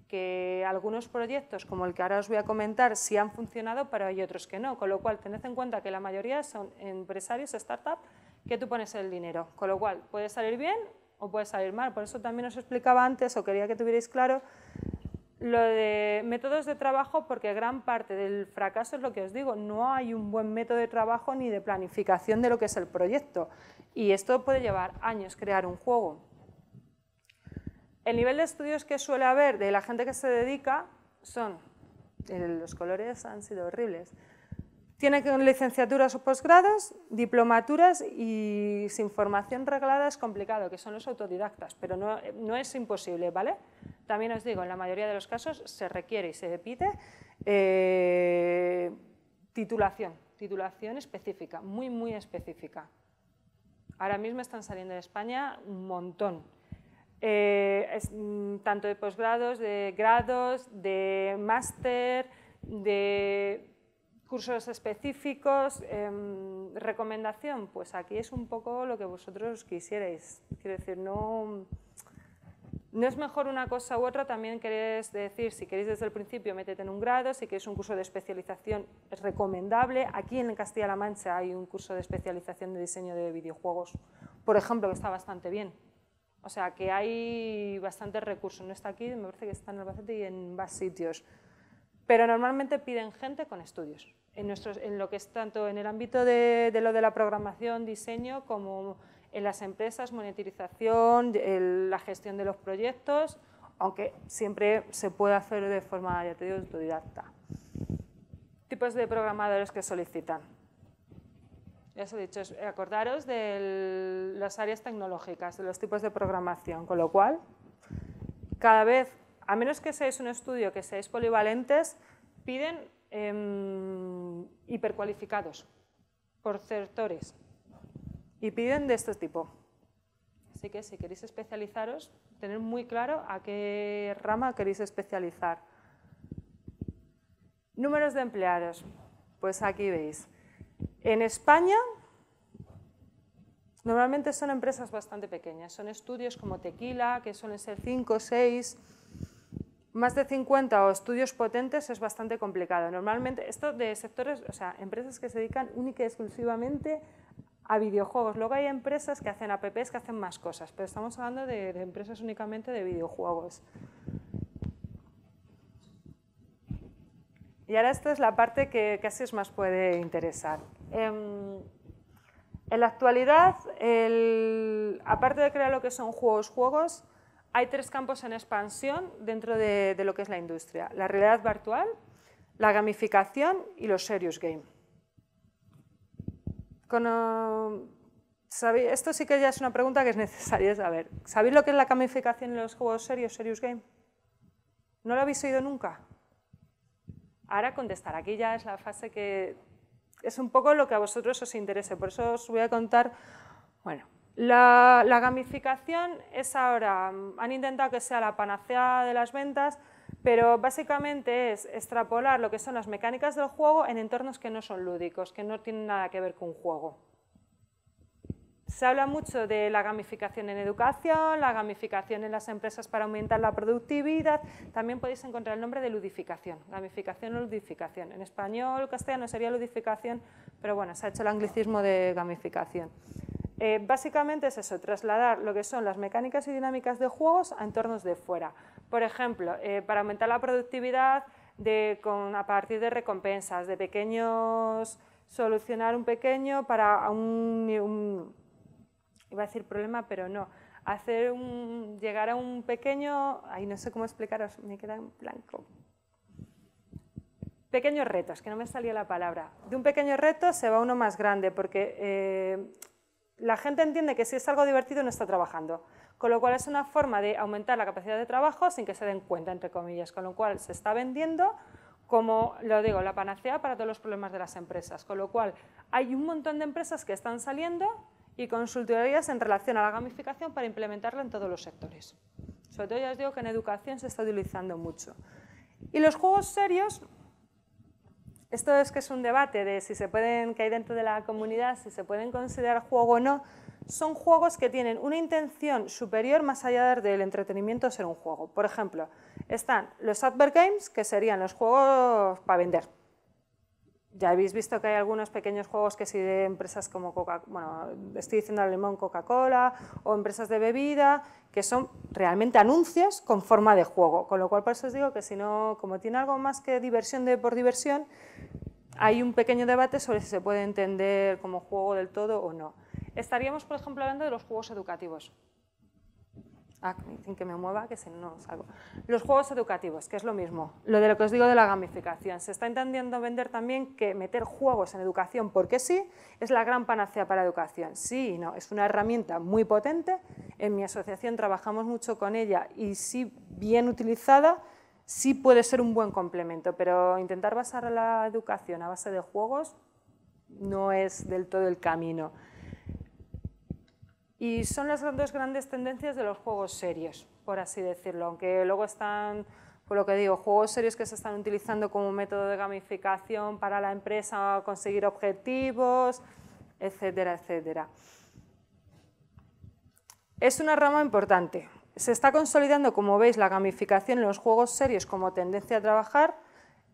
que algunos proyectos, como el que ahora os voy a comentar, sí han funcionado, pero hay otros que no. Con lo cual, tened en cuenta que la mayoría son empresarios, startups, que tú pones el dinero. Con lo cual, puede salir bien o puede salir mal. Por eso también os explicaba antes, o quería que tuvierais claro, lo de métodos de trabajo, porque gran parte del fracaso es lo que os digo. No hay un buen método de trabajo ni de planificación de lo que es el proyecto. Y esto puede llevar años crear un juego. El nivel de estudios que suele haber de la gente que se dedica son, los colores han sido horribles, tiene licenciaturas o posgrados, diplomaturas y sin formación reglada es complicado, que son los autodidactas, pero no es imposible, ¿vale? También os digo, en la mayoría de los casos se requiere y se pide titulación específica, muy específica. Ahora mismo están saliendo en España un montón. Tanto de posgrados, de grados, de máster, de cursos específicos. Recomendación, pues aquí es un poco lo que vosotros quisierais. Quiero decir, no es mejor una cosa u otra, también queréis decir, si queréis desde el principio, métete en un grado, si queréis un curso de especialización es recomendable. Aquí en Castilla-La Mancha hay un curso de especialización de diseño de videojuegos, por ejemplo, que está bastante bien. O sea, que hay bastantes recursos. No está aquí, me parece que está en Albacete y en más sitios. pero normalmente piden gente con estudios. En lo que es tanto en el ámbito de lo de la programación, diseño, como en las empresas, monetización, la gestión de los proyectos, aunque siempre se puede hacer de forma, ya te digo, autodidacta. Tipos de programadores que solicitan. Ya os he dicho, acordaros de las áreas tecnológicas, de los tipos de programación, con lo cual, cada vez, a menos que seáis un estudio, que seáis polivalentes, piden hipercualificados por sectores y piden de este tipo. Así que si queréis especializaros, tener muy claro a qué rama queréis especializar. Números de empleados, pues aquí veis. En España, normalmente son empresas bastante pequeñas, son estudios como Tequila, que suelen ser 5 o 6, más de 50 o estudios potentes es bastante complicado. Normalmente, esto de sectores, o sea, empresas que se dedican única y exclusivamente a videojuegos. Luego hay empresas que hacen apps, que hacen más cosas, pero estamos hablando de empresas únicamente de videojuegos. Y ahora esta es la parte que casi os más puede interesar. En la actualidad, aparte de crear lo que son juegos, hay 3 campos en expansión dentro de lo que es la industria. La realidad virtual, la gamificación y los serious game. Esto sí que ya es una pregunta que es necesaria saber. ¿Sabéis lo que es la gamificación en los juegos serious game? ¿No lo habéis oído nunca? Ahora contestar. Aquí ya es la fase que es un poco lo que a vosotros os interese. Por eso os voy a contar. Bueno, la gamificación es ahora, han intentado que sea la panacea de las ventas, pero básicamente es extrapolar lo que son las mecánicas del juego en entornos que no son lúdicos, que no tienen nada que ver con un juego. Se habla mucho de la gamificación en educación, la gamificación en las empresas para aumentar la productividad. También podéis encontrar el nombre de ludificación, gamificación o ludificación. En español, castellano sería ludificación, pero bueno, se ha hecho el anglicismo de gamificación. Básicamente es eso, trasladar lo que son las mecánicas y dinámicas de juegos a entornos de fuera. Por ejemplo, para aumentar la productividad a partir de recompensas, de pequeños, solucionar un pequeño para iba a decir problema, pero no, llegar a un pequeño, ahí no sé cómo explicaros, me queda en blanco. Pequeños retos, que no me salía la palabra. De un pequeño reto se va a uno más grande, porque la gente entiende que si es algo divertido no está trabajando, con lo cual es una forma de aumentar la capacidad de trabajo sin que se den cuenta, entre comillas, con lo cual se está vendiendo como, lo digo, la panacea para todos los problemas de las empresas, con lo cual hay un montón de empresas que están saliendo y consultorías en relación a la gamificación para implementarla en todos los sectores. Sobre todo ya os digo que en educación se está utilizando mucho. Y los juegos serios, esto es que es un debate de si se pueden, que hay dentro de la comunidad, si se pueden considerar juego o no, son juegos que tienen una intención superior más allá del entretenimiento de ser un juego. Por ejemplo, están los advert games, que serían los juegos para vender. Ya habéis visto que hay algunos pequeños juegos que sí de empresas como estoy diciendo al limón Coca-Cola o empresas de bebida, que son realmente anuncios con forma de juego. Con lo cual, por eso os digo que si no, como tiene algo más que diversión por diversión, hay un pequeño debate sobre si se puede entender como juego del todo o no. Estaríamos, por ejemplo, hablando de los juegos educativos. Me dicen que me mueva, que si no salgo. Los juegos educativos, que es lo mismo, lo de lo que os digo de la gamificación. Se está intentando vender también que meter juegos en educación porque sí, es la gran panacea para la educación. Sí y no, es una herramienta muy potente. En mi asociación trabajamos mucho con ella y sí, bien utilizada, sí puede ser un buen complemento, pero intentar basar la educación a base de juegos no es del todo el camino. Y son las 2 grandes tendencias de los juegos serios, por así decirlo, aunque luego están, por lo que digo, juegos serios que se están utilizando como método de gamificación para la empresa conseguir objetivos, etcétera, etcétera. Es una rama importante. Se está consolidando, como veis, la gamificación en los juegos serios como tendencia a trabajar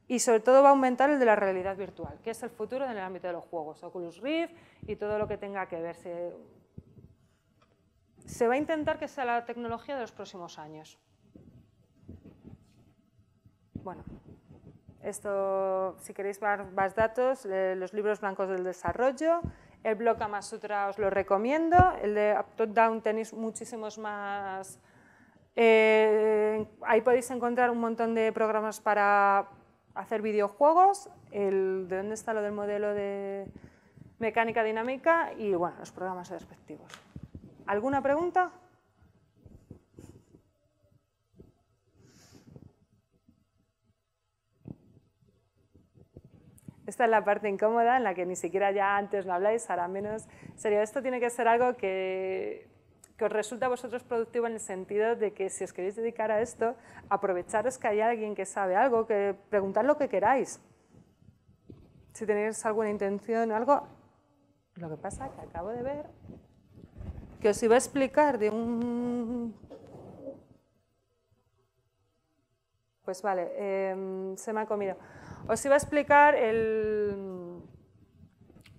y sobre todo va a aumentar el de la realidad virtual, que es el futuro en el ámbito de los juegos, Oculus Rift y todo lo que tenga que ver. Se va a intentar que sea la tecnología de los próximos años. Bueno, Esto, si queréis más datos, los libros blancos del desarrollo, el blog Kama Sutra os lo recomiendo, el de Up Top Down tenéis muchísimos más. Ahí podéis encontrar un montón de programas para hacer videojuegos, de dónde está lo del modelo de mecánica dinámica y bueno, los programas respectivos. ¿Alguna pregunta? Esta es la parte incómoda en la que ni siquiera ya antes no habláis, ahora menos. En serio, esto tiene que ser algo que os resulta a vosotros productivo en el sentido de que si os queréis dedicar a esto, aprovecharos que hay alguien que sabe algo, que preguntad lo que queráis. Si tenéis alguna intención o algo. Lo que pasa es que acabo de ver que os iba a explicar de un... Pues vale, se me ha comido. Os iba a explicar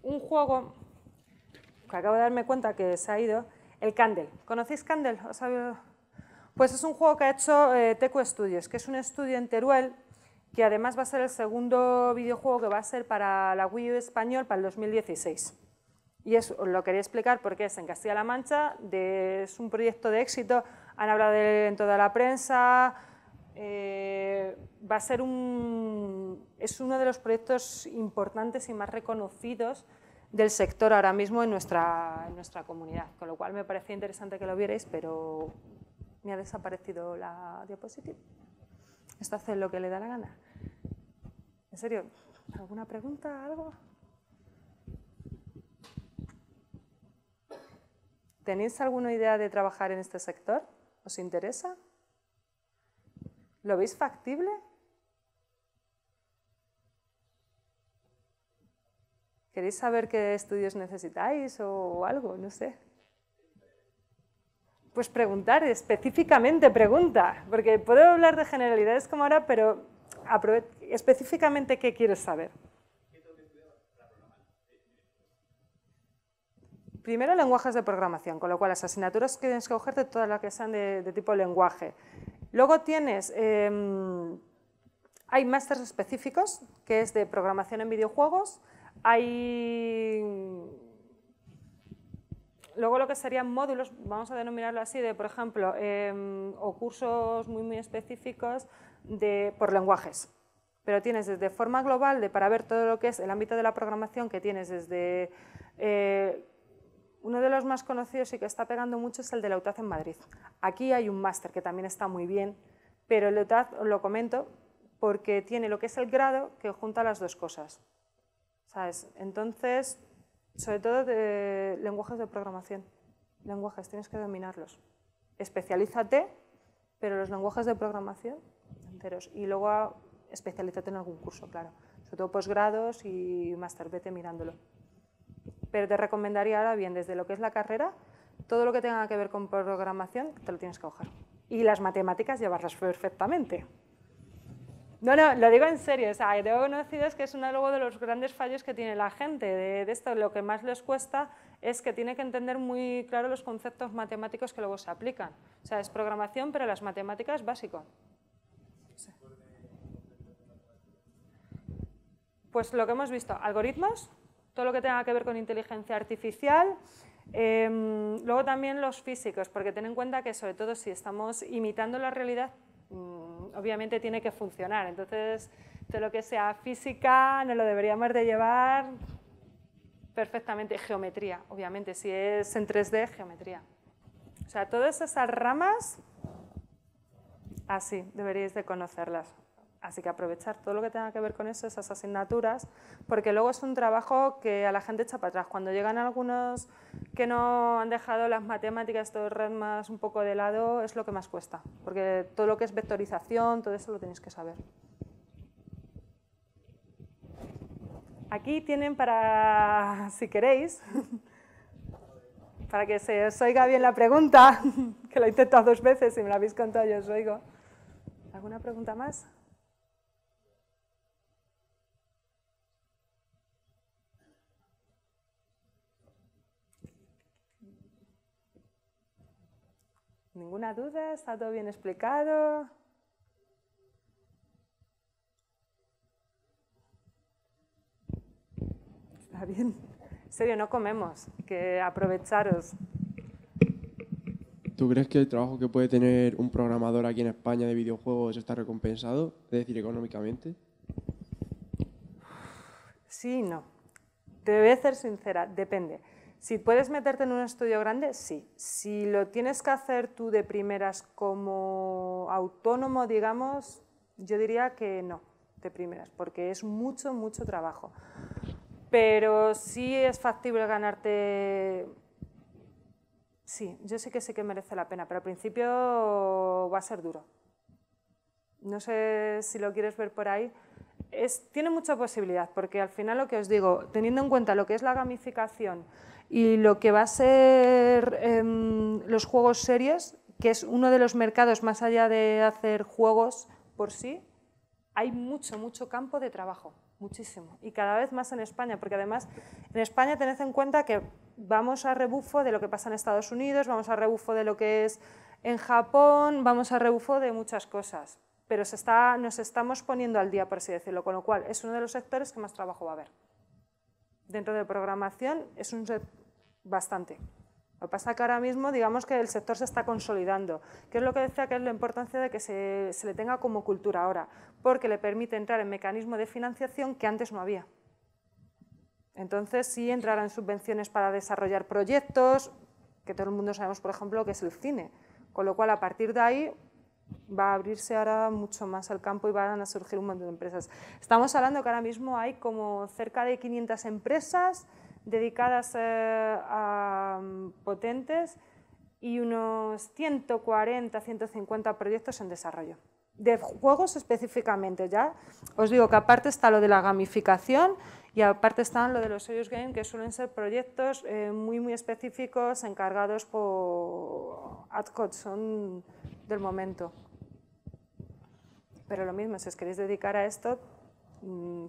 un juego que acabo de darme cuenta que se ha ido, el Candle. ¿Conocéis Candle? Pues es un juego que ha hecho Teco Studios, que es un estudio en Teruel, que además va a ser el segundo videojuego que va a ser para la Wii U español para el 2016. Y os lo quería explicar porque es en Castilla-La Mancha, es un proyecto de éxito, han hablado de él en toda la prensa, va a ser es uno de los proyectos importantes y más reconocidos del sector ahora mismo en nuestra comunidad, con lo cual me parecía interesante que lo vierais, pero me ha desaparecido la diapositiva. Esto hace lo que le da la gana. En serio, ¿alguna pregunta, algo? ¿Tenéis alguna idea de trabajar en este sector? ¿Os interesa? ¿Lo veis factible? ¿Queréis saber qué estudios necesitáis o algo? No sé. Pues preguntar, específicamente pregunta, porque puedo hablar de generalidades como ahora, pero específicamente qué quieres saber. Primero, lenguajes de programación, con lo cual las asignaturas que tienes que cogerte todas las que sean de tipo lenguaje. Luego tienes, hay másters específicos, que es de programación en videojuegos, luego lo que serían módulos, vamos a denominarlo así, de por ejemplo, o cursos muy específicos por lenguajes. Pero tienes desde forma global, para ver todo lo que es el ámbito de la programación, que tienes desde... uno de los más conocidos y que está pegando mucho es el de la UTAD en Madrid. Aquí hay un máster que también está muy bien, pero el UTAD os lo comento porque tiene lo que es el grado que junta las dos cosas, ¿sabes? Entonces, sobre todo de lenguajes de programación. Lenguajes, tienes que dominarlos. Especialízate, pero los lenguajes de programación enteros. Y luego especialízate en algún curso, claro. Sobre todo posgrados y máster, vete mirándolo. Pero te recomendaría ahora bien, desde lo que es la carrera, todo lo que tenga que ver con programación, te lo tienes que coger. Y las matemáticas llevarlas perfectamente. No, lo digo en serio, o sea, tengo conocidos que es uno de los grandes fallos que tiene la gente de esto, lo que más les cuesta es que tiene que entender muy claro los conceptos matemáticos que luego se aplican. O sea, es programación, pero las matemáticas básico. Sí. Pues lo que hemos visto, algoritmos, todo lo que tenga que ver con inteligencia artificial, luego también los físicos, porque ten en cuenta que sobre todo si estamos imitando la realidad, obviamente tiene que funcionar, entonces todo lo que sea física no lo deberíamos de llevar perfectamente. Geometría, obviamente, si es en 3D, geometría. O sea, todas esas ramas, así, deberíais de conocerlas. Así que aprovechar todo lo que tenga que ver con eso, esas asignaturas, porque luego es un trabajo que a la gente echa para atrás. Cuando llegan algunos que no han dejado las matemáticas, todo el más un poco de lado, es lo que más cuesta, porque todo lo que es vectorización, todo eso lo tenéis que saber. Aquí tienen para, si queréis, para que se os oiga bien la pregunta, que lo he intentado 2 veces y me lo habéis contado, yo os oigo. ¿Alguna pregunta más? ¿Ninguna duda? ¿Está todo bien explicado? Ahora bien, en serio, no comemos, que aprovecharos. ¿Tú crees que el trabajo que puede tener un programador aquí en España de videojuegos está recompensado, es decir, económicamente? Sí y no. Te voy a ser sincera, depende. Si puedes meterte en un estudio grande, sí. Si lo tienes que hacer tú de primeras como autónomo, digamos, yo diría que no, de primeras, porque es mucho, mucho trabajo. Pero sí es factible ganarte... Sí, yo sé que merece la pena, pero al principio va a ser duro. No sé si lo quieres ver por ahí. Tiene mucha posibilidad, porque al final lo que os digo, teniendo en cuenta lo que es la gamificación y lo que va a ser los juegos series, que es uno de los mercados más allá de hacer juegos por sí, hay mucho, mucho campo de trabajo, muchísimo, y cada vez más en España, porque además en España tened en cuenta que vamos a rebufo de lo que pasa en Estados Unidos, vamos a rebufo de lo que es en Japón, vamos a rebufo de muchas cosas, pero nos estamos poniendo al día, por así decirlo, con lo cual es uno de los sectores que más trabajo va a haber. Dentro de programación es bastante. Lo que pasa es que ahora mismo, digamos que el sector se está consolidando, que es lo que decía que es la importancia de que se le tenga como cultura ahora, porque le permite entrar en mecanismos de financiación que antes no había. Entonces sí entrarán subvenciones para desarrollar proyectos, que todo el mundo sabemos, por ejemplo, que es el cine, con lo cual a partir de ahí va a abrirse ahora mucho más el campo y van a surgir un montón de empresas. Estamos hablando que ahora mismo hay como cerca de 500 empresas dedicadas a potentes y unos 140, 150 proyectos en desarrollo. De juegos específicamente, ya os digo que aparte está lo de la gamificación y aparte están lo de los serious games, que suelen ser proyectos muy, muy específicos encargados por AdCode, son del momento. Pero lo mismo, si os queréis dedicar a esto,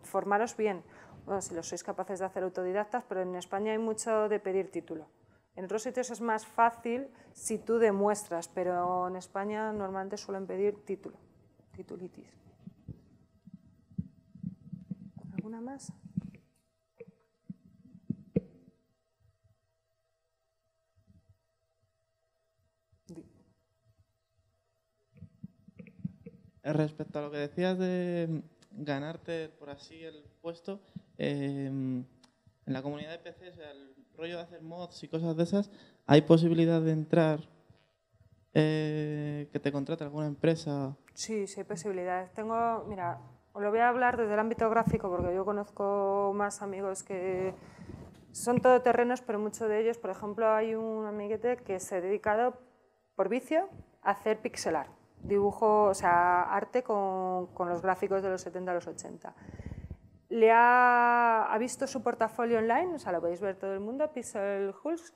formaros bien. Bueno, si lo sois capaces de hacer autodidactas, pero en España hay mucho de pedir título. En otros sitios es más fácil si tú demuestras, pero en España normalmente suelen pedir título, titulitis. ¿Alguna más? Respecto a lo que decías de ganarte por así el puesto, en la comunidad de PC, o sea, el rollo de hacer mods y cosas de esas, ¿hay posibilidad de entrar, que te contrate alguna empresa? Sí, sí hay posibilidades. Mira, os lo voy a hablar desde el ámbito gráfico porque yo conozco más amigos que son todoterrenos, pero muchos de ellos, por ejemplo, hay un amiguete que se ha dedicado por vicio a hacer pixel art, dibujo, o sea, arte con los gráficos de los 70 a los 80. Ha visto su portafolio online, o sea, lo podéis ver todo el mundo, Pixel Hulks,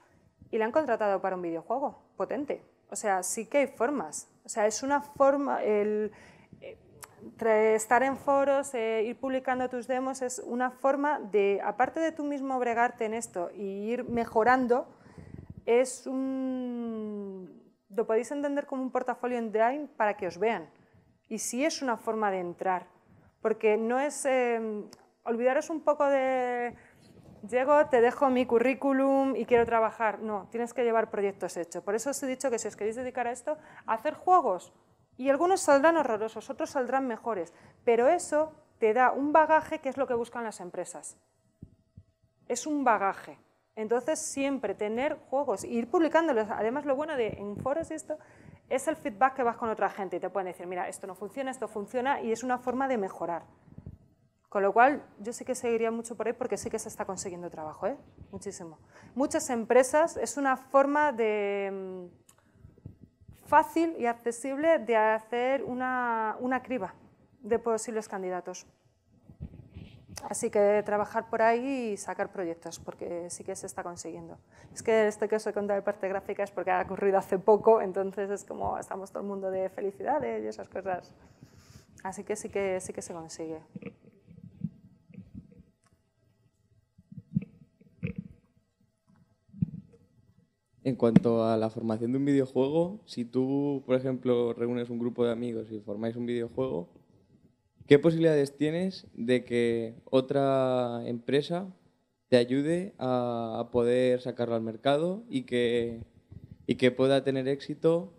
y le han contratado para un videojuego potente. O sea, sí que hay formas. O sea, es una forma, estar en foros, ir publicando tus demos, es una forma de, aparte de tú mismo bregarte en esto y ir mejorando, lo podéis entender como un portafolio online para que os vean. Y sí es una forma de entrar, porque no es... olvidaros un poco de llego, te dejo mi currículum y quiero trabajar. No, tienes que llevar proyectos hechos. Por eso os he dicho que si os queréis dedicar a esto, a hacer juegos, y algunos saldrán horrorosos, otros saldrán mejores, pero eso te da un bagaje que es lo que buscan las empresas. Es un bagaje. Entonces siempre tener juegos e ir publicándolos. Además lo bueno de en foros y esto es el feedback que vas con otra gente y te pueden decir, mira, esto no funciona, esto funciona, y es una forma de mejorar. Con lo cual, yo sí que seguiría mucho por ahí porque sí que se está consiguiendo trabajo, muchísimo. Muchas empresas, es una forma de fácil y accesible de hacer una criba de posibles candidatos. Así que trabajar por ahí y sacar proyectos, porque sí que se está consiguiendo. Es que este que os he contado de parte gráfica es porque ha ocurrido hace poco, entonces es como estamos todo el mundo de felicidades y esas cosas. Así que sí que se consigue. En cuanto a la formación de un videojuego, si tú, por ejemplo, reúnes un grupo de amigos y formáis un videojuego, ¿qué posibilidades tienes de que otra empresa te te ayude a poder sacarlo al mercado y que pueda tener éxito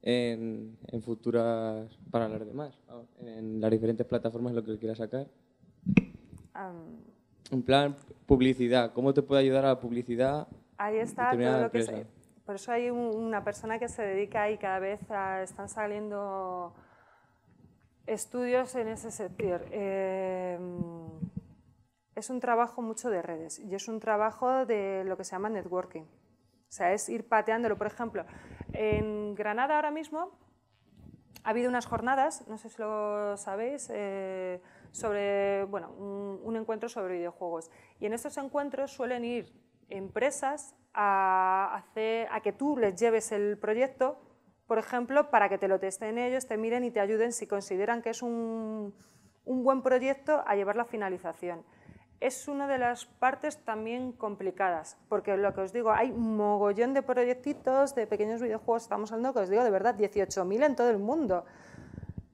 en futuras para las demás, en las diferentes plataformas en lo que quieras sacar. En plan, publicidad, ¿cómo te puede ayudar a la publicidad? Ahí está todo lo que por eso hay una persona que se dedica y cada vez están saliendo estudios en ese sector. Es un trabajo mucho de redes y es un trabajo de lo que se llama networking. O sea, es ir pateándolo. Por ejemplo, en Granada ahora mismo ha habido unas jornadas, no sé si lo sabéis, sobre un encuentro sobre videojuegos. Y en estos encuentros suelen ir empresas a que tú les lleves el proyecto, por ejemplo, para que te lo testen ellos, te miren y te ayuden si consideran que es un buen proyecto a llevar la finalización. Es una de las partes también complicadas, porque lo que os digo, hay un mogollón de proyectitos, de pequeños videojuegos, estamos hablando, que os digo, de verdad, 18.000 en todo el mundo.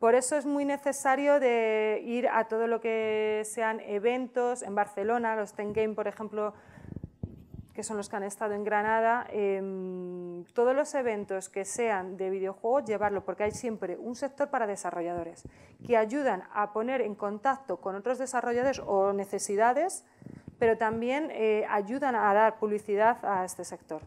Por eso es muy necesario de ir a todo lo que sean eventos. En Barcelona, los Ten Game, por ejemplo, que son los que han estado en Granada, todos los eventos que sean de videojuegos, llevarlo, porque hay siempre un sector para desarrolladores que ayudan a poner en contacto con otros desarrolladores o necesidades, pero también ayudan a dar publicidad a este sector,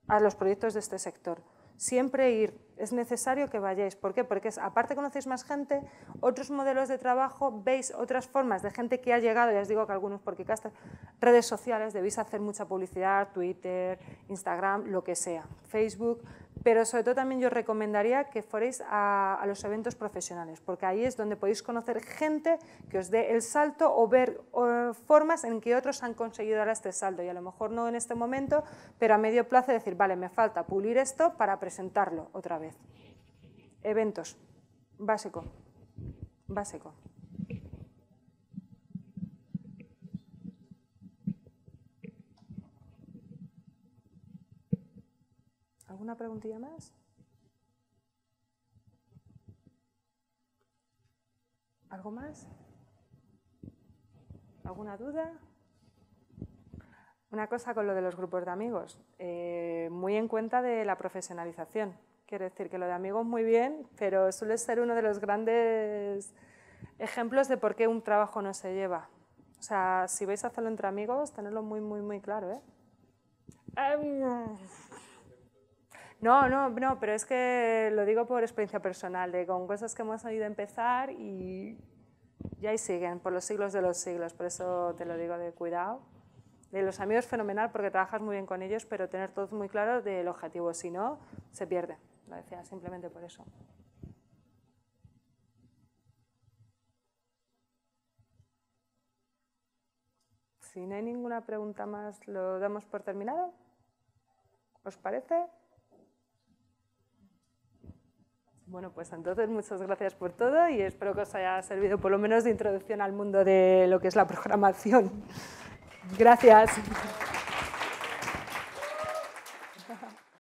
a los proyectos de este sector. Siempre ir, es necesario que vayáis. ¿Por qué? Porque aparte conocéis más gente, otros modelos de trabajo, veis otras formas de gente que ha llegado, ya os digo que algunos porque redes sociales, debéis hacer mucha publicidad, Twitter, Instagram, lo que sea, Facebook, pero sobre todo también yo os recomendaría que fuerais a los eventos profesionales, porque ahí es donde podéis conocer gente que os dé el salto o ver formas en que otros han conseguido dar este salto, y a lo mejor no en este momento, pero a medio plazo decir, vale, me falta pulir esto para presentarlo otra vez. Eventos, básico, básico. ¿Alguna preguntilla más? ¿Algo más? ¿Alguna duda? Una cosa con lo de los grupos de amigos, muy en cuenta de la profesionalización. Quiero decir que lo de amigos muy bien, pero suele ser uno de los grandes ejemplos de por qué un trabajo no se lleva. O sea, si vais a hacerlo entre amigos, tenerlo muy, muy, muy claro, ¿eh? No, pero es que lo digo por experiencia personal, de con cosas que hemos oído empezar y ahí siguen, por los siglos de los siglos, por eso te lo digo de cuidado. De los amigos fenomenal porque trabajas muy bien con ellos, pero tener todo muy claro del objetivo, si no, se pierde. Lo decía simplemente por eso. Si no hay ninguna pregunta más, ¿lo damos por terminado? ¿Os parece? Bueno, pues entonces muchas gracias por todo y espero que os haya servido por lo menos de introducción al mundo de lo que es la programación. Gracias.